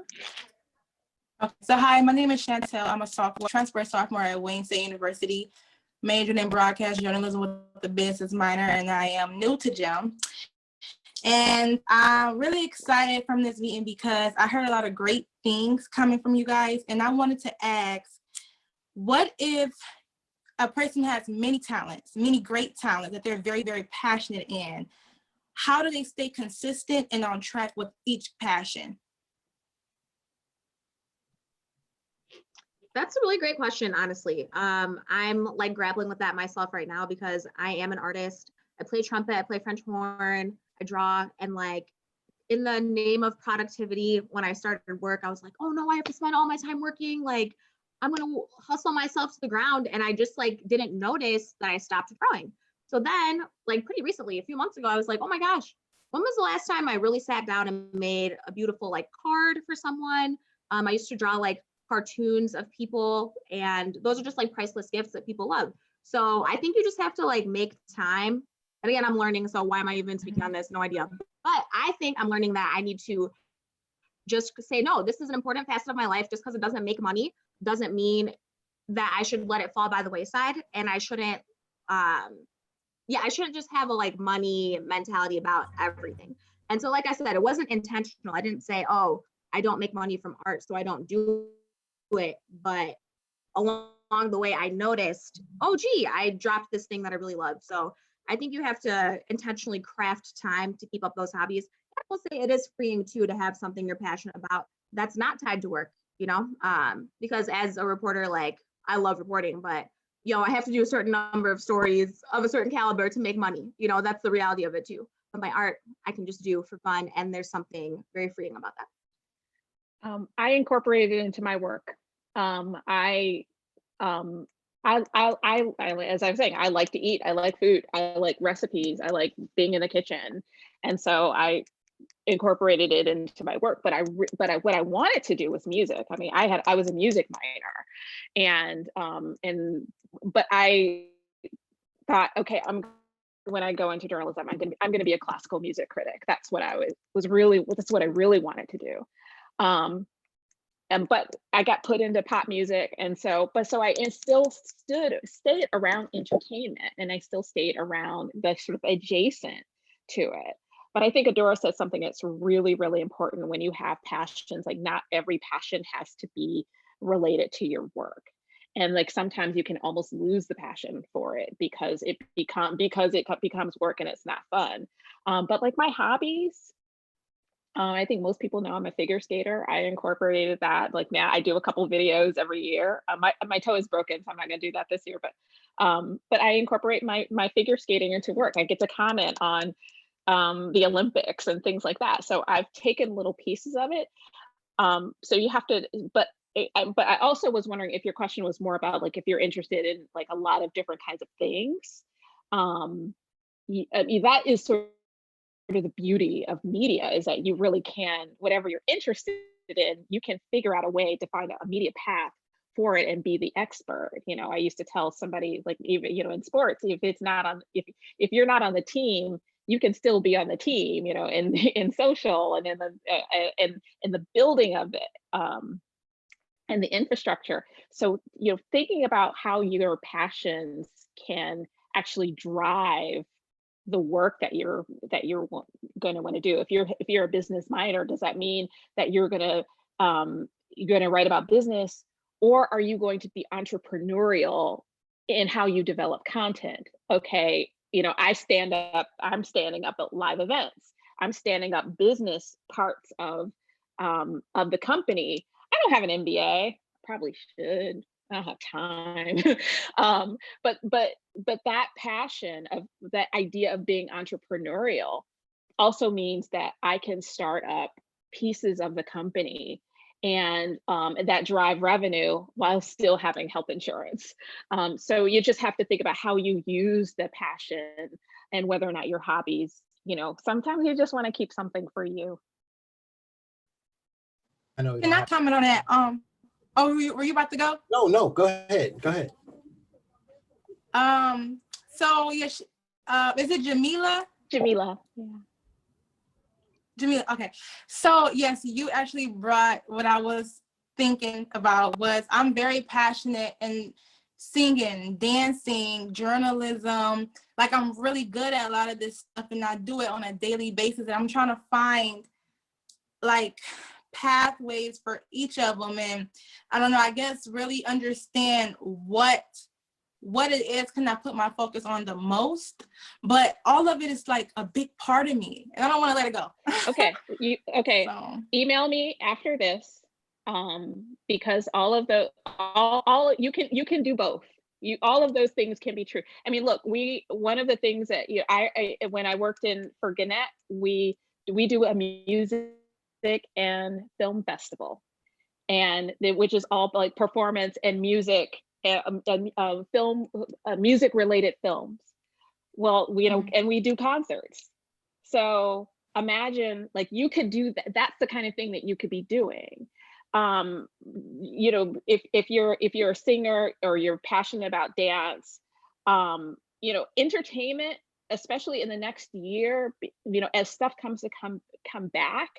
So hi, my name is Chantel. I'm a sophomore, transfer sophomore at Wayne State University, majored in broadcast journalism with a business minor, and I am new to GEM. And I'm really excited from this meeting because I heard a lot of great things coming from you guys. And I wanted to ask, what if a person has many talents, many great talents that they're very, very passionate in? How do they stay consistent and on track with each passion? That's a really great question, honestly. I'm like grappling with that myself right now because I am an artist. I play trumpet, I play French horn, I draw, and like in the name of productivity, when I started work, I was like, oh no, I have to spend all my time working. Like I'm gonna hustle myself to the ground. And I just like didn't notice that I stopped drawing. So then like pretty recently, a few months ago, I was like, oh my gosh, when was the last time I really sat down and made a beautiful like card for someone? I used to draw like cartoons of people, and those are just like priceless gifts that people love. So I think you just have to like make time. And again, I'm learning, so why am I even speaking on this? No idea. But I think I'm learning that I need to just say, no, this is an important facet of my life. Just because it doesn't make money doesn't mean that I should let it fall by the wayside. And I shouldn't, I shouldn't just have a like money mentality about everything. And so, like I said, it wasn't intentional. I didn't say, oh, I don't make money from art, so I don't do it. But along the way, I noticed, oh, gee, I dropped this thing that I really love. So I think you have to intentionally craft time to keep up those hobbies. I will say it is freeing too to have something you're passionate about that's not tied to work, because as a reporter, like I love reporting, but I have to do a certain number of stories of a certain caliber to make money. That's the reality of it too. But my art, I can just do for fun, and there's something very freeing about that. I incorporated it into my work. I as I was saying, I like to eat. I like food. I like recipes. I like being in the kitchen, and so I incorporated it into my work. But what I wanted to do was music. I mean, I was a music minor, but I thought, okay, when I go into journalism, I'm going to be a classical music critic. That's what that's what I really wanted to do. But I got put into pop music, and so I still stayed around entertainment, and I still stayed around the sort of adjacent to it. But I think Adora said something that's really, really important when you have passions. Like not every passion has to be related to your work, and like sometimes you can almost lose the passion for it because it becomes work and it's not fun. But like my hobbies. I think most people know I'm a figure skater. I incorporated that. Like now, I do a couple videos every year. My toe is broken, so I'm not going to do that this year. But I incorporate my figure skating into work. I get to comment on the Olympics and things like that. So I've taken little pieces of it. So you have to. But I also was wondering if your question was more about like if you're interested in like a lot of different kinds of things. That is sort of the beauty of media, is that you really can, whatever you're interested in, you can figure out a way to find a media path for it and be the expert. I used to tell somebody, like, even in sports, if you're not on the team, you can still be on the team, in social and in the building of it, and the infrastructure. So thinking about how your passions can actually drive the work that you're going to want to do. If you're a business minor, does that mean that you're going to write about business, or are you going to be entrepreneurial in how you develop content? Okay, I'm standing up at live events. I'm standing up business parts of the company. I don't have an MBA. Probably should. I don't have time. But that passion of that idea of being entrepreneurial also means that I can start up pieces of the company and that drive revenue while still having health insurance. So you just have to think about how you use the passion and whether or not your hobbies, sometimes you just want to keep something for you. I know. Can I comment on that? Were you about to go? No, go ahead. So yes, is it Jamila? Jamila, yeah. Jamila, okay. So yes, you actually brought what I was thinking about. Was I'm very passionate in singing, dancing, journalism. Like I'm really good at a lot of this stuff, and I do it on a daily basis. And I'm trying to find like pathways for each of them, and I don't know, I guess really understand what it is can I put my focus on the most, but all of it is like a big part of me and I don't want to let it go. Okay. So. Email me after this, because all of the all you can do both. All of those things can be true. I mean, look, one of the things that I when I worked for Gannett, we do a music and film festival, and which is all like performance and music, film, music related films. Well, and we do concerts. So imagine like you could do that. That's the kind of thing that you could be doing. If you're a singer or you're passionate about dance, entertainment, especially in the next year, as stuff comes to come back,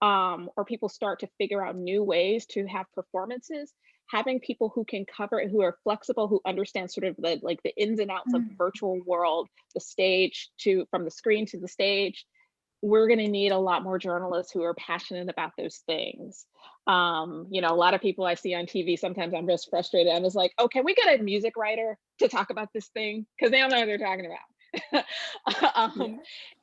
or people start to figure out new ways to have performances, having people who can cover it, who are flexible, who understand sort of the ins and outs of the virtual world, the stage from the screen to the stage. We're going to need a lot more journalists who are passionate about those things. A lot of people I see on TV, sometimes I'm just frustrated. I'm just like, oh, can we get a music writer to talk about this thing? Because they don't know what they're talking about.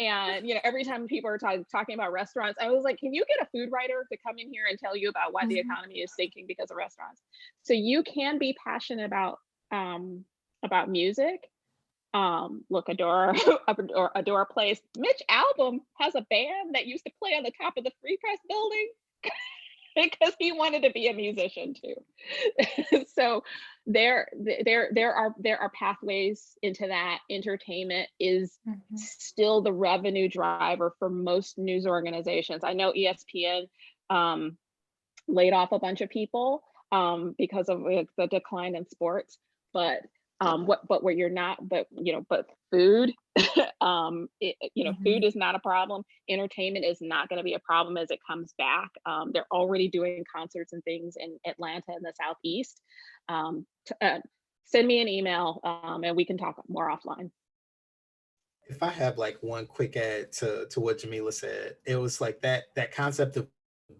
And every time people are talking about restaurants, I was like, can you get a food writer to come in here and tell you about why the economy is sinking because of restaurants? So you can be passionate about music. Look, Adora plays. Mitch Albom has a band that used to play on the top of the Free Press building because he wanted to be a musician too. So there are pathways into that. Entertainment is still the revenue driver for most news organizations. I know ESPN laid off a bunch of people because of the decline in sports, but food, food is not a problem. Entertainment is not going to be a problem as it comes back. They're already doing concerts and things in Atlanta and the Southeast. Send me an email and we can talk more offline. If I have like one quick add to what Jamila said, it was like that concept of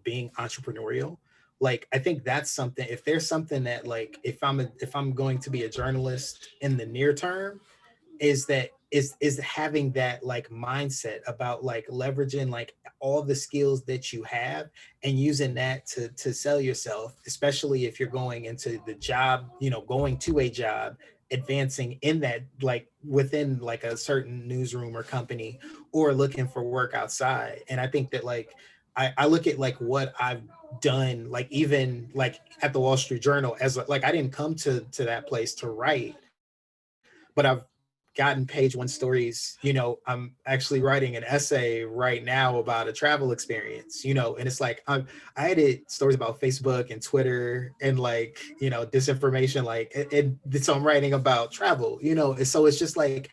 being entrepreneurial. Like, I think that's something, if there's something that like, if I'm going to be a journalist in the near term, is having that like mindset about like leveraging like all the skills that you have and using that to sell yourself, especially if you're going into the job, going to a job, advancing in that, like within like a certain newsroom or company, or looking for work outside. And I think that like, I look at like what I've done, like even like at the Wall Street Journal, as like I didn't come to that place to write, but I've gotten page one stories. I'm actually writing an essay right now about a travel experience, and it's like I did stories about Facebook and Twitter and like disinformation, like and so I'm writing about travel, and so it's just like,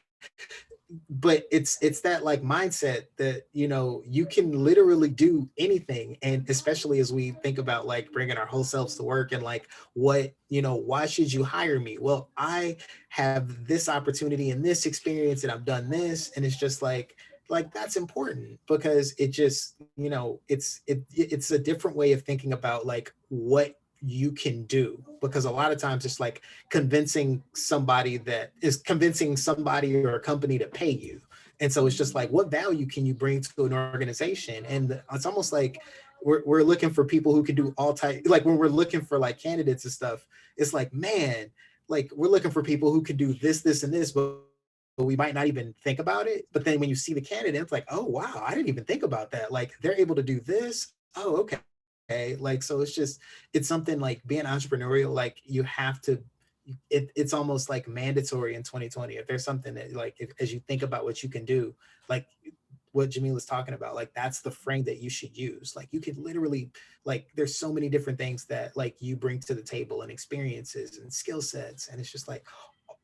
but it's that like mindset that you can literally do anything. And especially as we think about like bringing our whole selves to work and like what why should you hire me? Well, I have this opportunity and this experience and I've done this, and it's just like that's important, because it just it's a different way of thinking about like what you can do, because a lot of times it's like convincing somebody or a company to pay you. And so it's just like, what value can you bring to an organization? And it's almost like we're looking for people who can do all type, like when we're looking for like candidates and stuff, it's like, man, like we're looking for people who can do this and this, but we might not even think about it. But then when you see the candidate, it's like, oh wow, I didn't even think about that. Like they're able to do this. Oh, okay. Like, so it's something like being entrepreneurial, like you have to, it's almost like mandatory in 2020. If there's something that like, as you think about what you can do, like what Jamila's talking about, like that's the frame that you should use. Like you could literally, like there's so many different things that like you bring to the table and experiences and skill sets. And it's just like,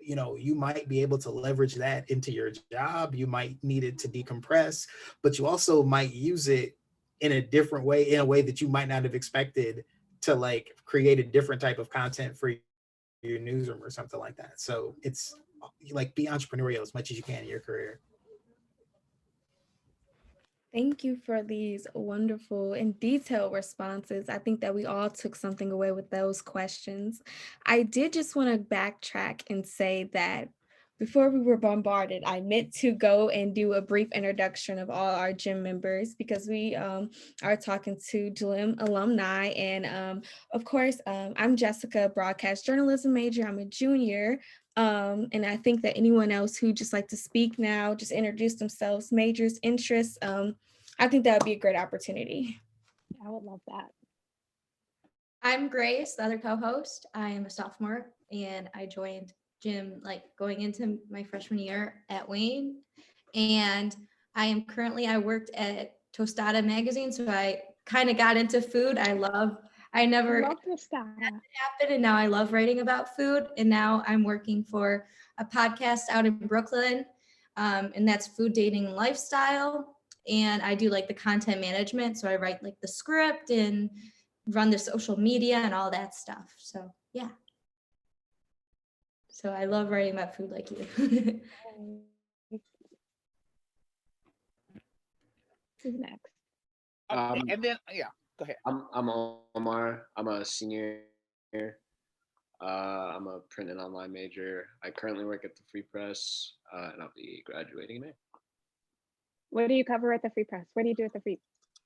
you know, you might be able to leverage that into your job. You might need it to decompress, but you also might use it in a different way, in a way that you might not have expected, to like create a different type of content for your newsroom or something like that. So it's like, be entrepreneurial as much as you can in your career. Thank you for these wonderful and detailed responses. I think that we all took something away with those questions. I did just want to backtrack and say that before we were bombarded, I meant to go and do a brief introduction of all our gym members, because we are talking to gym alumni. And of course, I'm Jessica, broadcast journalism major. I'm a junior. And I think that anyone else who just like to speak now, just introduce themselves, majors, interests, I think that would be a great opportunity. I would love that. I'm Grace, the other co-host. I am a sophomore and I joined gym like going into my freshman year at Wayne. And I worked at Tostada magazine, so I kind of got into food. I never Love this stuff. happened, and now I love writing about food. And now I'm working for a podcast out in Brooklyn, and that's Food, Dating, and Lifestyle. And I do like the content management, so I write like the script and run the social media and all that stuff. So yeah. So I love writing about food like you. Who's next? And then yeah, go ahead. I'm Omar. I'm a senior. I'm a print and online major. I currently work at the Free Press, and I'll be graduating in May. What do you cover at the Free Press? What do you do at the Free?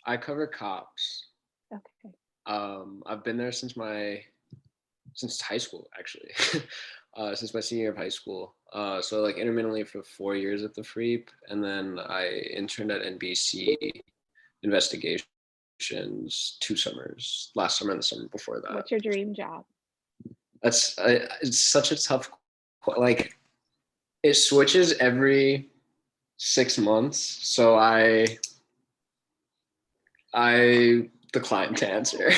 I cover cops. Okay. I've been there since high school, actually, since my senior year of high school. So like intermittently for 4 years at the Free, and then I interned at NBC Investigations 2 summers, last summer and the summer before that. What's your dream job? It's such a tough, like it switches every 6 months. So I decline to answer.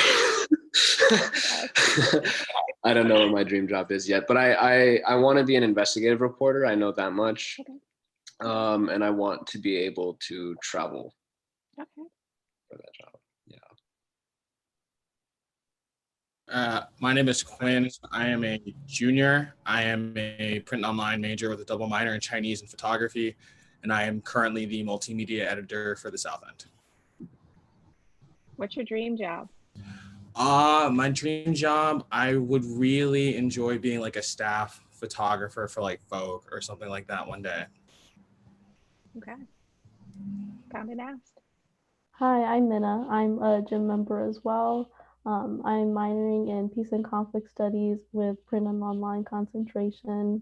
I don't know what my dream job is yet, but I want to be an investigative reporter. I know that much. Okay. And I want to be able to travel Okay. for that job. My name is Quinn. I am a junior. I am a print and online major with a double minor in Chinese and photography, and I am currently the multimedia editor for the South End. What's your dream job? My dream job, I would really enjoy being like a staff photographer for like Vogue or something like that one day. Okay. Found and asked. Hi, I'm Minna. I'm a gym member as well. I'm minoring in Peace and Conflict Studies with print and online concentration.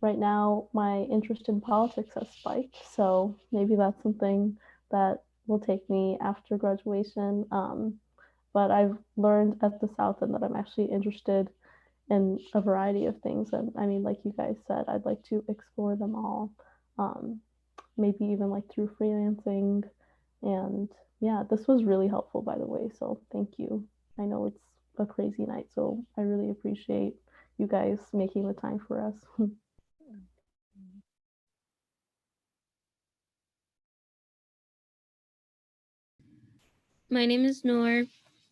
Right now, my interest in politics has spiked, so maybe that's something that will take me after graduation. But I've learned at the South End that I'm actually interested in a variety of things. And I mean, like you guys said, I'd like to explore them all, maybe even like through freelancing. And yeah, this was really helpful, by the way. So thank you. I know it's a crazy night, so I really appreciate you guys making the time for us. My name is Noor.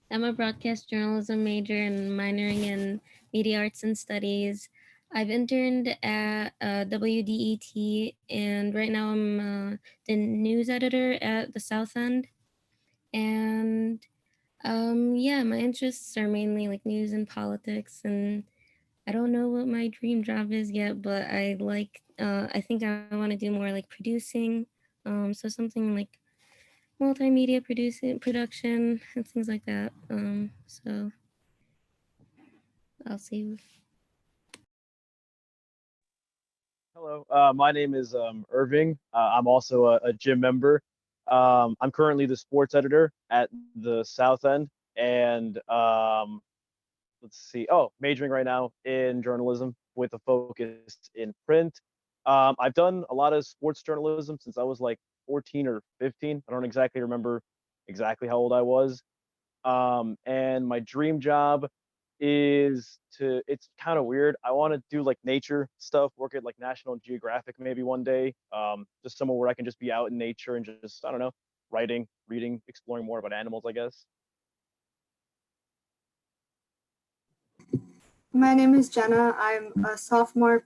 I'm a broadcast journalism major and minoring in media arts and studies. I've interned at WDET, and right now I'm the news editor at the South End. And yeah, my interests are mainly like news and politics, and I don't know what my dream job is yet, but I think I want to do more like producing, so something like multimedia production and things like that. So I'll see. Hello, my name is Irving. I'm also a gym member. I'm currently the sports editor at the South End, and majoring right now in journalism with a focus in print. I've done a lot of sports journalism since I was like 14 or 15. I don't exactly remember exactly how old I was. And my dream job it's kind of weird. I want to do like nature stuff, work at like National Geographic maybe one day. Just somewhere where I can just be out in nature and just, I don't know, writing, reading, exploring more about animals, I guess. My name is Jenna. I'm a sophomore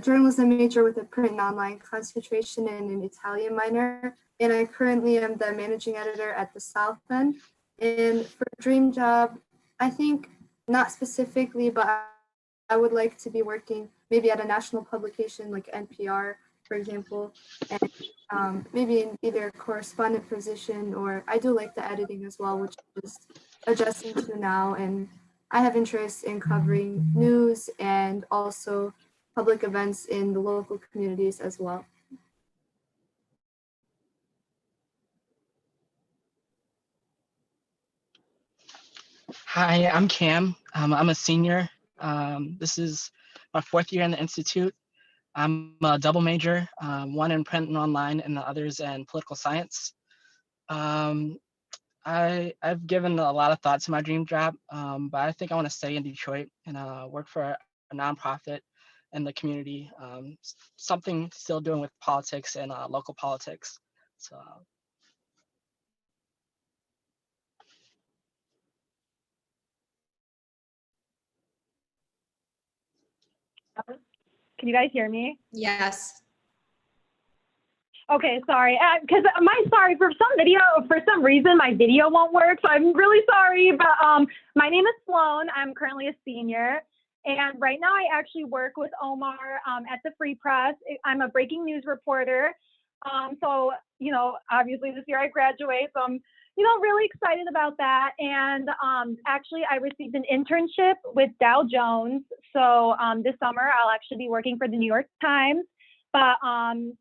journalism major with a print and online concentration and an Italian minor. And I currently am the managing editor at the South End. And for a dream job, I think not specifically, but I would like to be working maybe at a national publication like NPR, for example, and maybe in either a correspondent position, or I do like the editing as well, which I'm just adjusting to now. And I have interest in covering news and also public events in the local communities as well. Hi, I'm Cam. I'm a senior. This is my 4th year in the Institute. I'm a double major, one in print and online and the others in political science. I've given a lot of thought to my dream job, but I think I want to stay in Detroit and work for a nonprofit in the community, something still doing with politics and local politics. So. Can you guys hear me? Yes. Okay, sorry. Because for some reason my video won't work, so I'm really sorry. But my name is Sloan. I'm currently a senior, and right now I actually work with Omar at the Free Press. I'm a breaking news reporter. So obviously this year I graduate, so I'm really excited about that. And actually I received an internship with Dow Jones. So this summer I'll actually be working for the New York Times. But so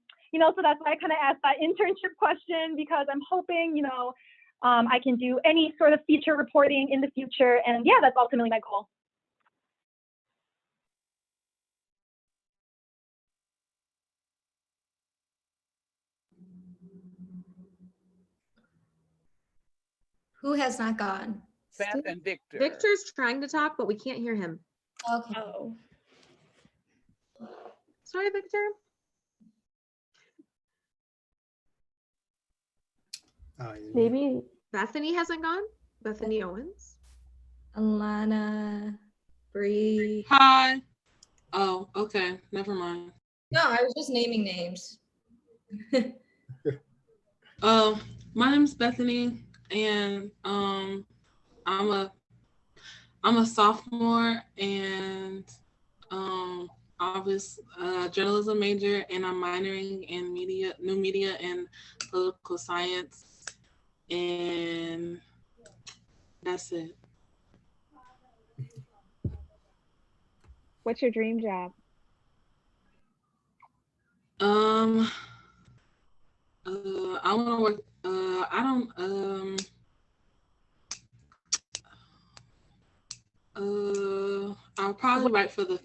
that's why I kind of asked that internship question, because I'm hoping, I can do any sort of feature reporting in the future. And yeah, that's ultimately my goal. Who has not gone? Beth and Victor. Victor's trying to talk, but we can't hear him. Okay. Oh. Sorry, Victor. Maybe Bethany hasn't gone? Bethany Owens? Alana, Bree. Hi. Oh, okay. Never mind. No, I was just naming names. My name's Bethany, and I'm a sophomore, and I was a journalism major, and I'm minoring in new media and political science, and that's it. What's your dream job? I want to work. I'll probably write for the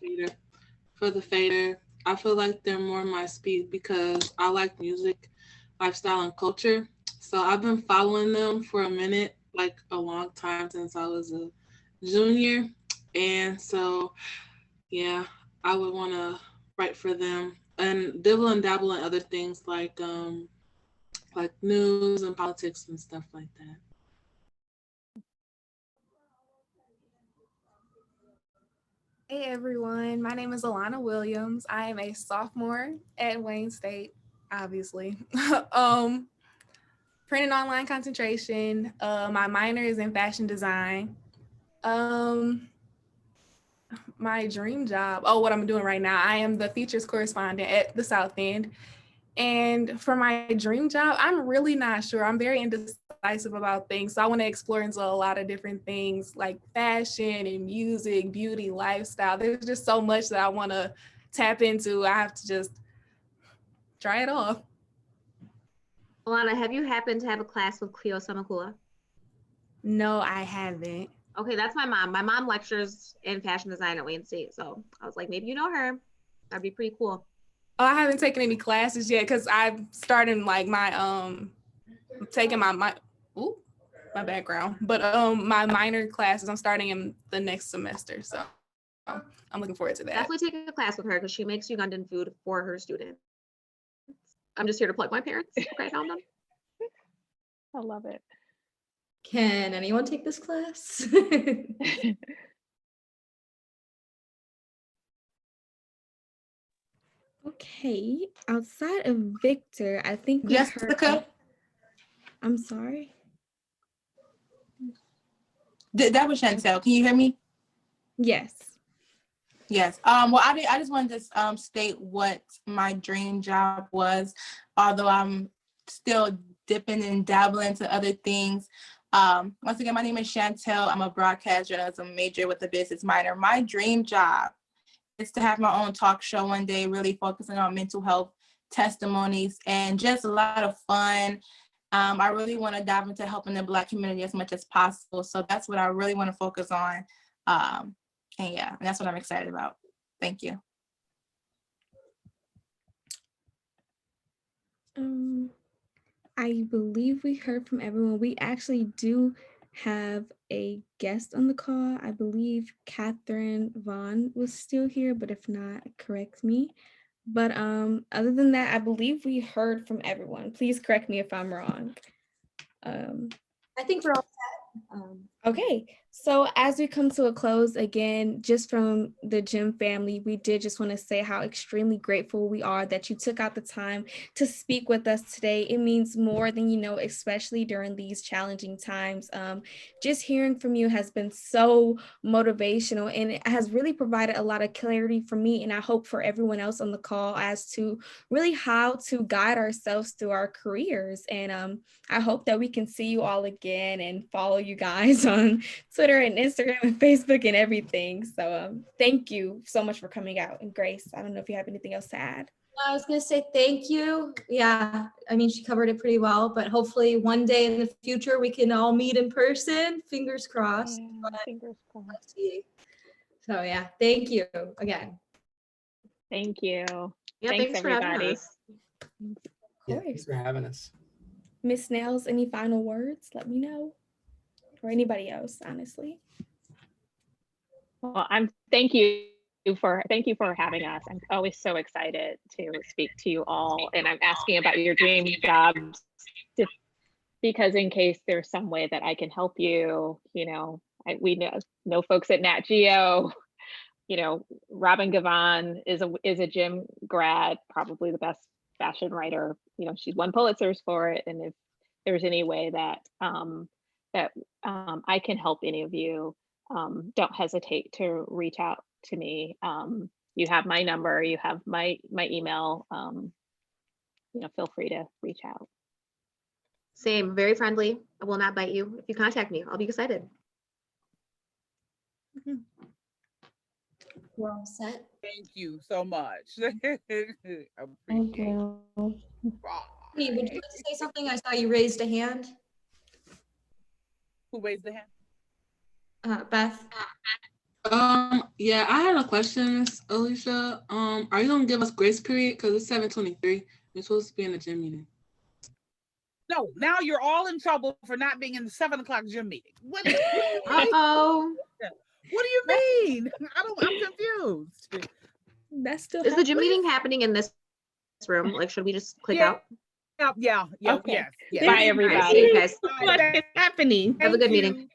Fader. I feel like they're more my speed because I like music, lifestyle, and culture. So I've been following them for a minute, like a long time, since I was a junior. And so, yeah, I would want to write for them and dibble and dabble in other things like news and politics and stuff like that. Hey everyone, my name is Alana Williams. I am a sophomore at Wayne State, obviously. Print and online concentration. My minor is in fashion design. My dream job, what I'm doing right now, I am the features correspondent at the South End. And for my dream job, I'm really not sure. I'm very indecisive about things. So I want to explore into a lot of different things like fashion and music, beauty, lifestyle. There's just so much that I want to tap into. I have to just try it all. Alana, have you happened to have a class with Cleo Samakula? No, I haven't. Okay, that's my mom. My mom lectures in fashion design at Wayne State. So I was like, maybe you know her. That'd be pretty cool. Oh, I haven't taken any classes yet because I'm starting like my taking my ooh, my background. But my minor classes, I'm starting in the next semester. So I'm looking forward to that. Definitely take a class with her because she makes Ugandan food for her students. I'm just here to plug my parents. Okay, I found them. I love it. Can anyone take this class? Okay, outside of Victor, I think we Jessica. I'm sorry. That was Chantel. Can you hear me? Yes. Yes. Well, I just wanted to state what my dream job was, although I'm still dipping and dabbling into other things. Once again, my name is Chantel. I'm a broadcast journalism major with a business minor. My dream job is to have my own talk show one day, really focusing on mental health testimonies and just a lot of fun. I really want to dive into helping the Black community as much as possible. So that's what I really want to focus on. And yeah, and that's what I'm excited about. Thank you. I believe we heard from everyone. We actually do have a guest on the call. I believe Catherine Vaughn was still here, but if not, correct me. But other than that, I believe we heard from everyone. Please correct me if I'm wrong. I think we're all set. Okay, so as we come to a close again, just from the Gym family, we did just want to say how extremely grateful we are that you took out the time to speak with us today. It means more than you know, especially during these challenging times. Just hearing from you has been so motivational, and it has really provided a lot of clarity for me, and I hope for everyone else on the call as to really how to guide ourselves through our careers. And I hope that we can see you all again and follow you guys on Twitter and Instagram and Facebook and everything. So thank you so much for coming out. And Grace, I don't know if you have anything else to add. I was going to say thank you. Yeah, I mean, she covered it pretty well, but hopefully one day in the future we can all meet in person. Fingers crossed. Fingers crossed. So yeah, thank you again. Thank you. Yeah, thanks for having everybody. us. Yeah, thanks for having us. Miss Nels, any final words? Let me know. Or anybody else, honestly. Well, thank you for having us. I'm always so excited to speak to you all, and I'm asking about your dream jobs because in case there's some way that I can help you, we know folks at Nat Geo. Robin Gavon is a gym grad, probably the best fashion writer. She's won Pulitzers for it, and if there's any way that I can help any of you, don't hesitate to reach out to me. You have my number, you have my email. Feel free to reach out. Same, very friendly. I will not bite you. If you contact me, I'll be excited. We're all set. Thank you so much. Thank you. Hey, would you like to say something? I saw you raised a hand. Who raised the hand? Beth. Yeah, I had a question, Miss Alicia. Are you gonna give us grace period? Because it's 7:23. We're supposed to be in the gym meeting. No, now you're all in trouble for not being in the 7 o'clock gym meeting. What do you Uh-oh. What do you mean? I'm confused. That's still Is the gym meeting happening in this room? Like, should we just click out? Yeah. Okay. Yes. Bye, everybody. See you guys. What is happening? Have a good meeting.